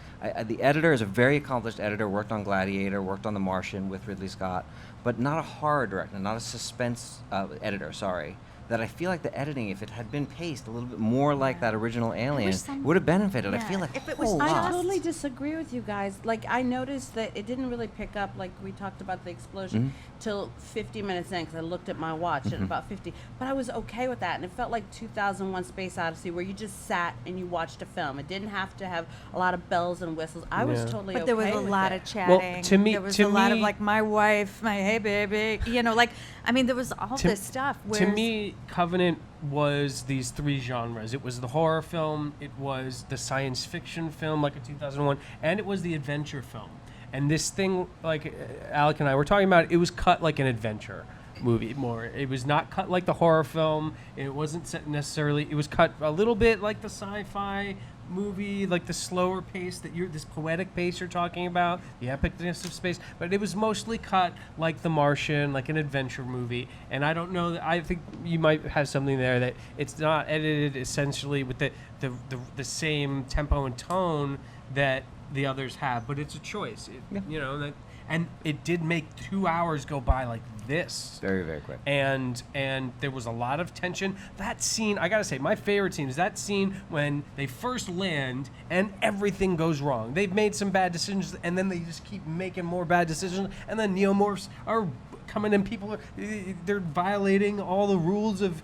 [SPEAKER 5] The editor is a very accomplished editor. Worked on Gladiator. Worked on The Martian with Ridley Scott, but not a horror director, not a suspense editor. Sorry. that I feel like the editing, if it had been paced a little bit more like that original Alien,
[SPEAKER 4] some-
[SPEAKER 5] would have benefited. I
[SPEAKER 4] yeah,
[SPEAKER 5] feel like
[SPEAKER 4] if it
[SPEAKER 5] a
[SPEAKER 4] was
[SPEAKER 5] whole
[SPEAKER 6] I
[SPEAKER 5] lot.
[SPEAKER 6] totally disagree with you guys. Like, I noticed that it didn't really pick up, like we talked about the explosion, till 50 minutes in, because I looked at my watch at about 50. But I was okay with that, and it felt like 2001 Space Odyssey, where you just sat and you watched a film. It didn't have to have a lot of bells and whistles. I was
[SPEAKER 1] Yeah.
[SPEAKER 6] totally
[SPEAKER 4] But there was
[SPEAKER 6] okay
[SPEAKER 4] a
[SPEAKER 6] with
[SPEAKER 4] lot
[SPEAKER 6] it.
[SPEAKER 4] of chatting.
[SPEAKER 1] to me-
[SPEAKER 4] there was
[SPEAKER 1] to
[SPEAKER 4] a lot of
[SPEAKER 1] me-
[SPEAKER 4] like my wife, my hey baby, like I mean there was all
[SPEAKER 1] To-
[SPEAKER 4] this stuff.
[SPEAKER 1] To
[SPEAKER 4] whereas-
[SPEAKER 1] me, Covenant was these three genres. It was the horror film, it was the science fiction film, like a 2001, and it was the adventure film. And this thing, like Alec and I were talking about, it was cut like an adventure movie more. It was not cut like the horror film. It wasn't set necessarily. It was cut a little bit like the sci-fi movie, like the slower pace this poetic pace you're talking about, the epicness of space. But it was mostly cut like The Martian, like an adventure movie. And I don't know. I think you might have something there that it's not edited essentially with the same tempo and tone that the others have, but it's a choice. You know that. And it did make 2 hours go by like this.
[SPEAKER 5] Very, very quick.
[SPEAKER 1] And there was a lot of tension. That scene, I gotta say, my favorite scene is that scene when they first land and everything goes wrong. They've made some bad decisions, and then they just keep making more bad decisions, and then Xenomorphs are coming and they're violating all the rules of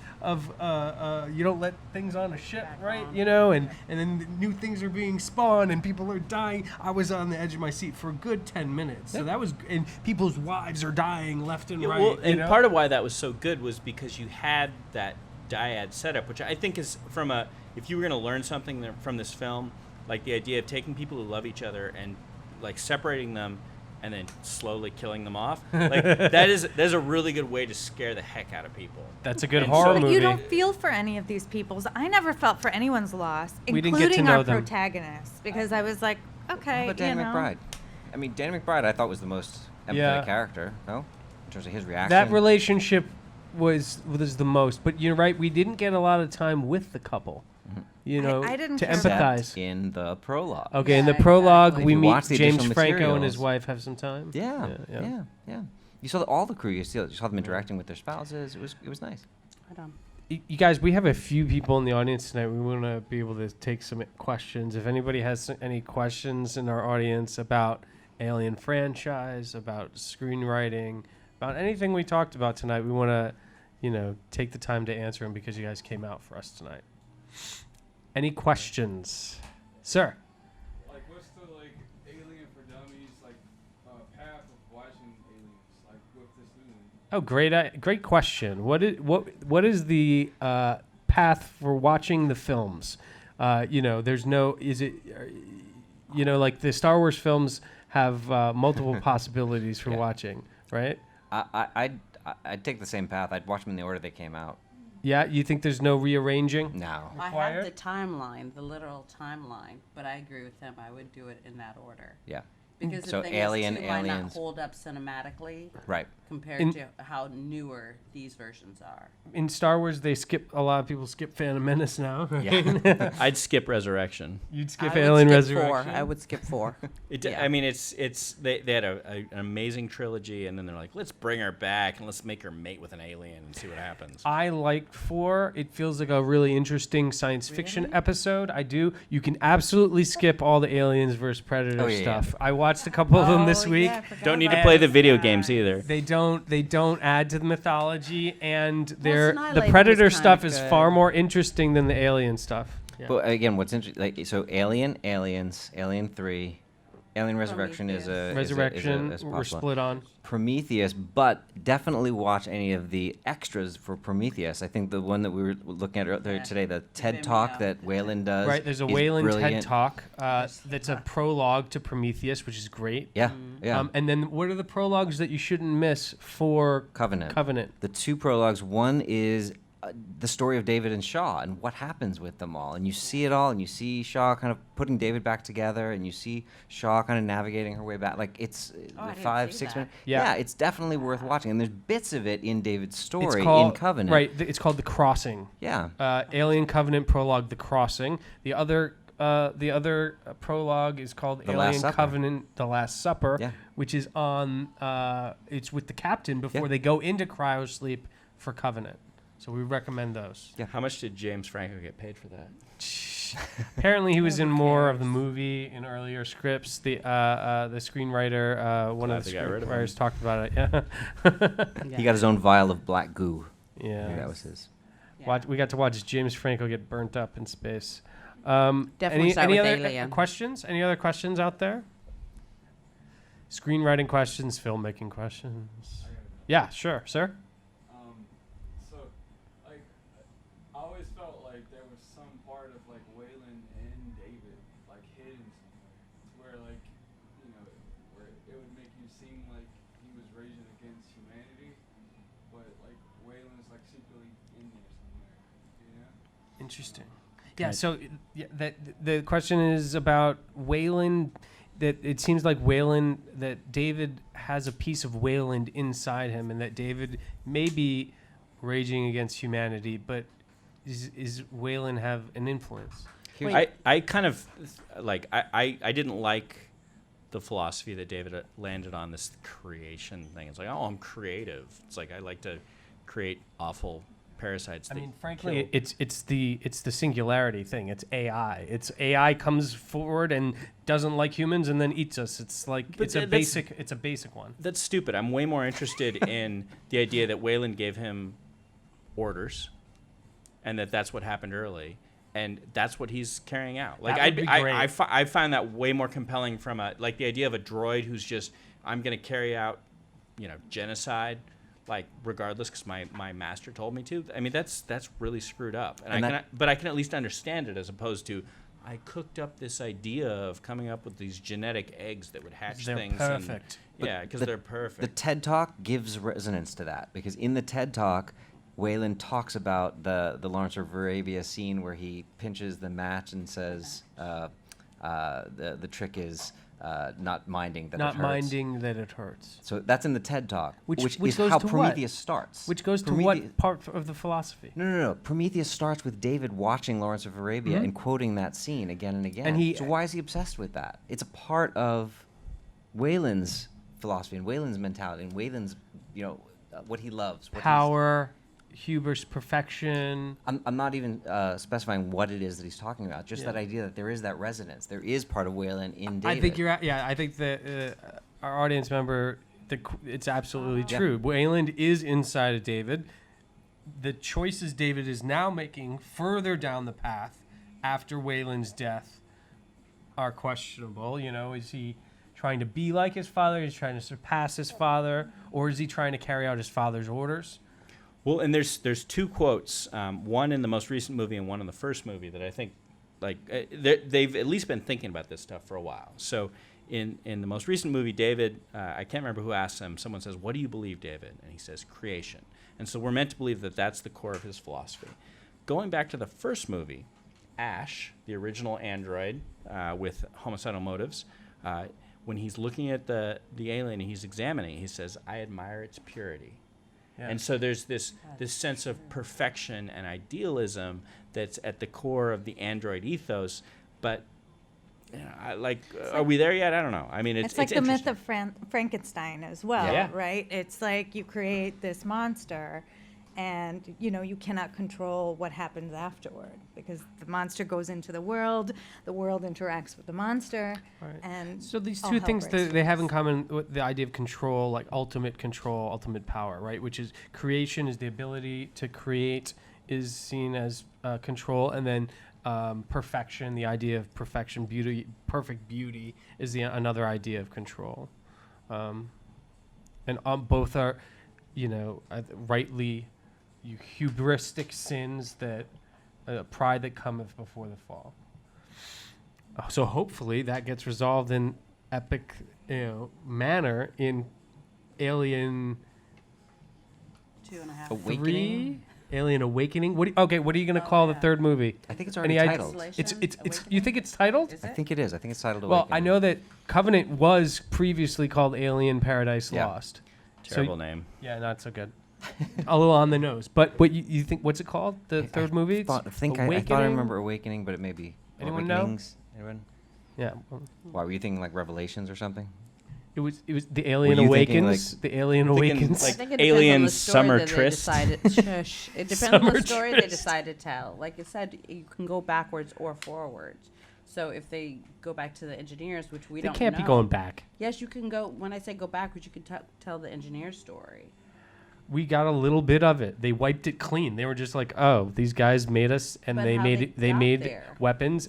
[SPEAKER 1] you don't let things on a ship, right? You know, and then new things are being spawned and people are dying. I was on the edge of my seat for a good 10 minutes. So that was, and people's wives are dying left and
[SPEAKER 3] Yeah,
[SPEAKER 1] right.
[SPEAKER 3] well, and
[SPEAKER 1] you know?
[SPEAKER 3] part of why that was so good was because you had that dyad setup, which I think is if you were going to learn something from this film, like the idea of taking people who love each other and like separating them and then slowly killing them off, like that's a really good way to scare the heck out of people.
[SPEAKER 1] That's a good
[SPEAKER 3] And
[SPEAKER 1] horror
[SPEAKER 3] so-
[SPEAKER 4] But
[SPEAKER 1] movie.
[SPEAKER 4] you don't feel for any of these people's. I never felt for anyone's loss,
[SPEAKER 1] We didn't
[SPEAKER 4] including
[SPEAKER 1] get to know
[SPEAKER 4] our
[SPEAKER 1] them.
[SPEAKER 4] protagonists, because I was like, okay,
[SPEAKER 5] What about Danny
[SPEAKER 4] you know.
[SPEAKER 5] McBride? I mean, Danny McBride, I thought was the most empathetic
[SPEAKER 1] Yeah.
[SPEAKER 5] character. No, in terms of his reaction.
[SPEAKER 1] That relationship was the most, but you're right. We didn't get a lot of time with the couple. You know,
[SPEAKER 4] I didn't
[SPEAKER 1] to
[SPEAKER 4] care.
[SPEAKER 1] empathize.
[SPEAKER 5] Except in the prologue.
[SPEAKER 1] Okay, in
[SPEAKER 6] Yeah,
[SPEAKER 1] the prologue,
[SPEAKER 6] exactly.
[SPEAKER 1] we
[SPEAKER 5] If you
[SPEAKER 1] meet
[SPEAKER 5] watch the
[SPEAKER 1] James
[SPEAKER 5] additional
[SPEAKER 1] Franco and his
[SPEAKER 5] materials-
[SPEAKER 1] wife have some time.
[SPEAKER 5] Yeah. You saw all the crew. You saw them interacting with their spouses. It was nice.
[SPEAKER 6] Right on.
[SPEAKER 1] You guys, we have a few people in the audience tonight. We want to be able to take some questions. If anybody has any questions in our audience about Alien franchise, about screenwriting, about anything we talked about tonight, we want to, take the time to answer them because you guys came out for us tonight. Any questions, sir?
[SPEAKER 7] Like, what's the Alien for Dummies path of watching Aliens with this movie?
[SPEAKER 1] Oh, great question. What is the path for watching the films? There's no. Is it? Like the Star Wars films have multiple possibilities for watching, right?
[SPEAKER 5] I'd take the same path. I'd watch them in the order they came out.
[SPEAKER 1] Yeah, you think there's no rearranging?
[SPEAKER 5] No.
[SPEAKER 6] I
[SPEAKER 1] Required?
[SPEAKER 6] have the timeline, the literal timeline, but I agree with him. I would do it in that order.
[SPEAKER 5] Yeah.
[SPEAKER 6] Because
[SPEAKER 5] So
[SPEAKER 6] the thing
[SPEAKER 5] Alien,
[SPEAKER 6] is, too, might not
[SPEAKER 5] Aliens.
[SPEAKER 6] hold up cinematically
[SPEAKER 5] Right.
[SPEAKER 6] compared to how newer these versions are.
[SPEAKER 1] In Star Wars, a lot of people skip Phantom Menace now. Right?
[SPEAKER 5] Yeah.
[SPEAKER 3] I'd skip Resurrection.
[SPEAKER 1] You'd skip
[SPEAKER 6] I would
[SPEAKER 1] Alien
[SPEAKER 6] skip
[SPEAKER 1] Resurrection.
[SPEAKER 6] 4. I would skip 4. Yeah.
[SPEAKER 3] I mean, it's they had an amazing trilogy, and then they're like, let's bring her back and let's make her mate with an alien and see what happens.
[SPEAKER 1] I liked 4. It feels like a really interesting science fiction episode. I do. You can absolutely skip all the Aliens versus Predator
[SPEAKER 5] Oh, yeah,
[SPEAKER 1] stuff. I watched a couple of them this week.
[SPEAKER 6] Yeah, I forgot
[SPEAKER 3] Don't need to
[SPEAKER 6] about
[SPEAKER 3] play the
[SPEAKER 6] that.
[SPEAKER 3] video games either.
[SPEAKER 1] They don't add to the mythology, and the
[SPEAKER 6] Annihilation
[SPEAKER 1] Predator
[SPEAKER 6] was
[SPEAKER 1] stuff
[SPEAKER 6] kinda
[SPEAKER 1] is
[SPEAKER 6] good.
[SPEAKER 1] far more interesting than the Alien stuff. Yeah.
[SPEAKER 5] But again, what's interesting, so Alien, Aliens, Alien 3, Alien Resurrection is a
[SPEAKER 1] Resurrection,
[SPEAKER 5] is
[SPEAKER 1] we're
[SPEAKER 5] possible.
[SPEAKER 1] split on.
[SPEAKER 5] Prometheus, but definitely watch any of the extras for Prometheus. I think the one that we were looking at earlier
[SPEAKER 6] Yeah.
[SPEAKER 5] today, the TED
[SPEAKER 6] Vimeo.
[SPEAKER 5] Talk that Wayland does.
[SPEAKER 1] Right, there's a
[SPEAKER 5] is
[SPEAKER 1] Wayland TED
[SPEAKER 5] brilliant.
[SPEAKER 1] Talk that's a prologue to Prometheus, which is great.
[SPEAKER 5] Yeah, yeah.
[SPEAKER 1] And then what are the prologues that you shouldn't miss for
[SPEAKER 5] Covenant.
[SPEAKER 1] Covenant?
[SPEAKER 5] The two prologues. One is the story of David and Shaw and what happens with them all. And you see it all, and you see Shaw kind of putting David back together, and you see Shaw kind of navigating her way back. Like, it's
[SPEAKER 6] I didn't
[SPEAKER 5] 5,
[SPEAKER 6] see
[SPEAKER 5] 6
[SPEAKER 6] that.
[SPEAKER 5] minutes.
[SPEAKER 1] Yeah.
[SPEAKER 5] Yeah, it's definitely worth watching. And there's bits of it in David's
[SPEAKER 1] It's
[SPEAKER 5] story
[SPEAKER 1] called
[SPEAKER 5] in Covenant.
[SPEAKER 1] Right, it's called The Crossing.
[SPEAKER 5] Yeah.
[SPEAKER 1] Alien Covenant prologue, The Crossing. The other prologue is called
[SPEAKER 5] The Last
[SPEAKER 1] Alien
[SPEAKER 5] Supper.
[SPEAKER 1] Covenant, The Last Supper,
[SPEAKER 5] Yeah.
[SPEAKER 1] which is on. It's with the captain before
[SPEAKER 5] Yeah.
[SPEAKER 1] they go into cryosleep for Covenant. So we recommend those.
[SPEAKER 5] Yeah.
[SPEAKER 3] How much did James Franco get paid for that?
[SPEAKER 1] Apparently, he was in
[SPEAKER 6] Nobody
[SPEAKER 1] more of the
[SPEAKER 6] cares.
[SPEAKER 1] movie in earlier scripts. The screenwriter, one
[SPEAKER 3] Glad
[SPEAKER 1] of the
[SPEAKER 3] they got rid of him.
[SPEAKER 1] screenwriters, talked about it. Yeah,
[SPEAKER 5] He got his own vial of black goo. I
[SPEAKER 1] yeah.
[SPEAKER 5] think that was his.
[SPEAKER 1] We got to watch James Franco get burnt up in space.
[SPEAKER 6] Definitely start
[SPEAKER 1] any
[SPEAKER 6] with
[SPEAKER 1] other
[SPEAKER 6] Alien.
[SPEAKER 1] questions? Any other questions out there? Screenwriting questions, filmmaking questions. Yeah, sure, sir.
[SPEAKER 7] So, like, I always felt like there was some part of like Waylon and David like hidden somewhere, where like, you know, where it would make you seem like he was raging against humanity, but like Waylon's like secretly in there somewhere, you know?
[SPEAKER 1] Interesting. Yeah. So the question is about Wayland. That it seems like Wayland, that David has a piece of Wayland inside him, and that David may be raging against humanity, but is Wayland have an influence?
[SPEAKER 3] I kind of like I didn't like the philosophy that David landed on, this creation thing. It's like, oh, I'm creative. It's like I like to create awful parasites.
[SPEAKER 1] I
[SPEAKER 3] that
[SPEAKER 1] mean, frankly,
[SPEAKER 3] kill.
[SPEAKER 1] it's the singularity thing. It's AI. It's AI comes forward and doesn't like humans and then eats us. It's like
[SPEAKER 3] But
[SPEAKER 1] it's a basic one.
[SPEAKER 3] That's stupid. I'm way more interested in the idea that Wayland gave him orders, and that's what happened early, and that's what he's carrying out. Like
[SPEAKER 1] That would be great.
[SPEAKER 3] I find that way more compelling from like the idea of a droid who's just, I'm going to carry out, genocide, like regardless, because my master told me to. I mean, that's really screwed up, but I can at least understand it, as opposed to, I cooked up this idea of coming up with these genetic eggs that would hatch
[SPEAKER 1] They're
[SPEAKER 3] things.
[SPEAKER 1] perfect.
[SPEAKER 3] Yeah, because they're perfect.
[SPEAKER 5] The TED Talk gives resonance to that, because in the TED Talk, Wayland talks about the Lawrence of Arabia scene where he pinches the match and says, the trick is not minding that it hurts.
[SPEAKER 1] that it hurts.
[SPEAKER 5] So that's in the TED Talk,
[SPEAKER 1] Which
[SPEAKER 5] is
[SPEAKER 1] goes
[SPEAKER 5] how
[SPEAKER 1] to what?
[SPEAKER 5] Prometheus starts.
[SPEAKER 1] Which goes to
[SPEAKER 5] Prometheus-
[SPEAKER 1] what part of the philosophy?
[SPEAKER 5] No. Prometheus starts with David watching Lawrence of Arabia
[SPEAKER 1] Mhm.
[SPEAKER 5] and quoting that scene again and again.
[SPEAKER 1] And
[SPEAKER 5] so why is he obsessed with that? It's a part of Wayland's philosophy and Wayland's mentality and Wayland's, what he loves. What
[SPEAKER 1] Power, hubris, perfection.
[SPEAKER 5] I'm not even specifying what it is that he's talking about. Just
[SPEAKER 1] Yeah.
[SPEAKER 5] that idea that there is that resonance. There is part of Wayland in David.
[SPEAKER 1] I think I think that our audience member, it's absolutely true. Wayland is inside of David. The choices David is now making further down the path after Wayland's death are questionable. Is he trying to be like his father? Is he trying to surpass his father? Or is he trying to carry out his father's orders?
[SPEAKER 3] Well, and there's two quotes, one in the most recent movie and one in the first movie, that I think, they've at least been thinking about this stuff for a while. So in the most recent movie, David, I can't remember who asked him, someone says, "What do you believe, David?" And he says, "Creation." And so we're meant to believe that that's the core of his philosophy. Going back to the first movie, Ash, the original android with homicidal motives, when he's looking at the alien and he's examining it, he says, "I admire its purity."
[SPEAKER 1] Yeah.
[SPEAKER 3] And so there's this sense of perfection and idealism that's at the core of the android ethos. But are we there yet? I don't know. I mean,
[SPEAKER 4] It's like the myth
[SPEAKER 3] interesting.
[SPEAKER 4] of Frankenstein as well,
[SPEAKER 3] Yeah.
[SPEAKER 4] right? It's like you create this monster, and you cannot control what happens afterward, because the monster goes into the world interacts with the monster,
[SPEAKER 1] Right.
[SPEAKER 4] and
[SPEAKER 1] So these
[SPEAKER 4] all
[SPEAKER 1] two
[SPEAKER 4] hell
[SPEAKER 1] things
[SPEAKER 4] breaks
[SPEAKER 1] that they have in
[SPEAKER 4] loose.
[SPEAKER 1] common, the idea of control, like ultimate control, ultimate power, right? Which is creation is the ability to create, is seen as control, and then perfection, the idea of perfection, beauty, perfect beauty, is another idea of control. And both are, rightly hubristic sins that pride that cometh before the fall. So hopefully that gets resolved in epic, manner in Alien
[SPEAKER 6] 2.5.
[SPEAKER 5] Awakening?
[SPEAKER 1] 3, Alien Awakening. What are you gonna call the third movie?
[SPEAKER 5] I think it's already
[SPEAKER 1] Any
[SPEAKER 5] titled.
[SPEAKER 1] It's. You think it's titled?
[SPEAKER 6] Is
[SPEAKER 5] I
[SPEAKER 6] it?
[SPEAKER 5] think it is. I think it's titled
[SPEAKER 1] Well,
[SPEAKER 5] Awakening.
[SPEAKER 1] I know that Covenant was previously called Alien Paradise
[SPEAKER 5] Yeah.
[SPEAKER 1] Lost.
[SPEAKER 3] Terrible name.
[SPEAKER 1] Yeah, not so good. A little on the nose. But you think, what's it called? The third movie?
[SPEAKER 5] I thought I
[SPEAKER 1] Awakening?
[SPEAKER 5] remember Awakening, but it may be
[SPEAKER 1] Anyone know?
[SPEAKER 5] Awakenings. Anyone?
[SPEAKER 1] Yeah. Well,
[SPEAKER 5] Why were you thinking like Revelations or something?
[SPEAKER 1] It was the Alien
[SPEAKER 5] Were you thinking,
[SPEAKER 1] Awakens.
[SPEAKER 5] like-
[SPEAKER 1] the Alien
[SPEAKER 3] thinking,
[SPEAKER 1] Awakens.
[SPEAKER 3] like,
[SPEAKER 6] I think it depends on
[SPEAKER 3] Alien
[SPEAKER 6] the story
[SPEAKER 3] Summer
[SPEAKER 6] that they
[SPEAKER 3] Tryst.
[SPEAKER 6] decided- Shush. It depends on
[SPEAKER 1] Summer
[SPEAKER 6] the story they
[SPEAKER 1] Tryst.
[SPEAKER 6] decide to tell. Like it said, you can go backwards or forwards. So if they go back to the engineers, which we
[SPEAKER 1] They
[SPEAKER 6] don't
[SPEAKER 1] can't
[SPEAKER 6] know.
[SPEAKER 1] be going back.
[SPEAKER 6] Yes, you can go. When I say go backwards, you can tell the engineer's story.
[SPEAKER 1] We got a little bit of it. They wiped it clean. They were just like, "Oh, these guys made us, and
[SPEAKER 6] But
[SPEAKER 1] they
[SPEAKER 6] how
[SPEAKER 1] made
[SPEAKER 6] they
[SPEAKER 1] it. They
[SPEAKER 6] got
[SPEAKER 1] made
[SPEAKER 6] there.
[SPEAKER 1] weapons."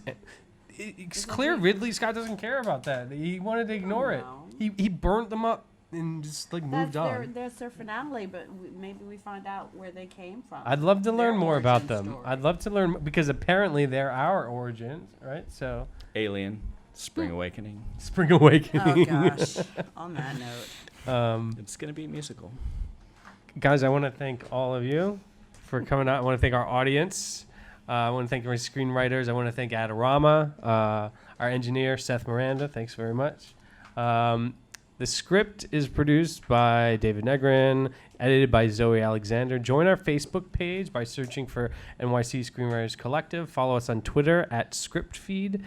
[SPEAKER 1] It's clear Ridley Scott doesn't care about that. He wanted to ignore it.
[SPEAKER 6] no.
[SPEAKER 1] He burnt them up and just like moved on.
[SPEAKER 6] That's their finale, but maybe we find out where they came from.
[SPEAKER 1] I'd love to learn
[SPEAKER 6] Their
[SPEAKER 1] more about
[SPEAKER 6] origin
[SPEAKER 1] them.
[SPEAKER 6] story.
[SPEAKER 1] I'd love to learn because apparently they're our origins, right? So,
[SPEAKER 3] Alien, Spring Awakening.
[SPEAKER 1] Spring Awakening.
[SPEAKER 6] Oh gosh. On that note,
[SPEAKER 3] It's gonna be a musical.
[SPEAKER 1] Guys, I want to thank all of you for coming out. I want to thank our audience. I want to thank my screenwriters. I want to thank Adorama, our engineer, Seth Miranda. Thanks very much. The script is produced by David Negrin, edited by Zoe Alexander. Join our Facebook page by searching for NYC Screenwriters Collective. Follow us on Twitter at ScriptFeed.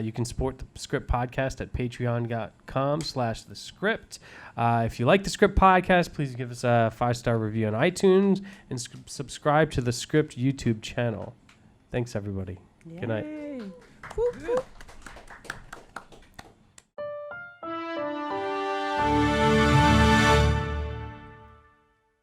[SPEAKER 1] You can support the Script Podcast at patreon.com/The Script. If you like the Script Podcast, please give us a 5-star review on iTunes and subscribe to the Script YouTube channel. Thanks, everybody. Good night.
[SPEAKER 6] Yay. Whoop, whoop.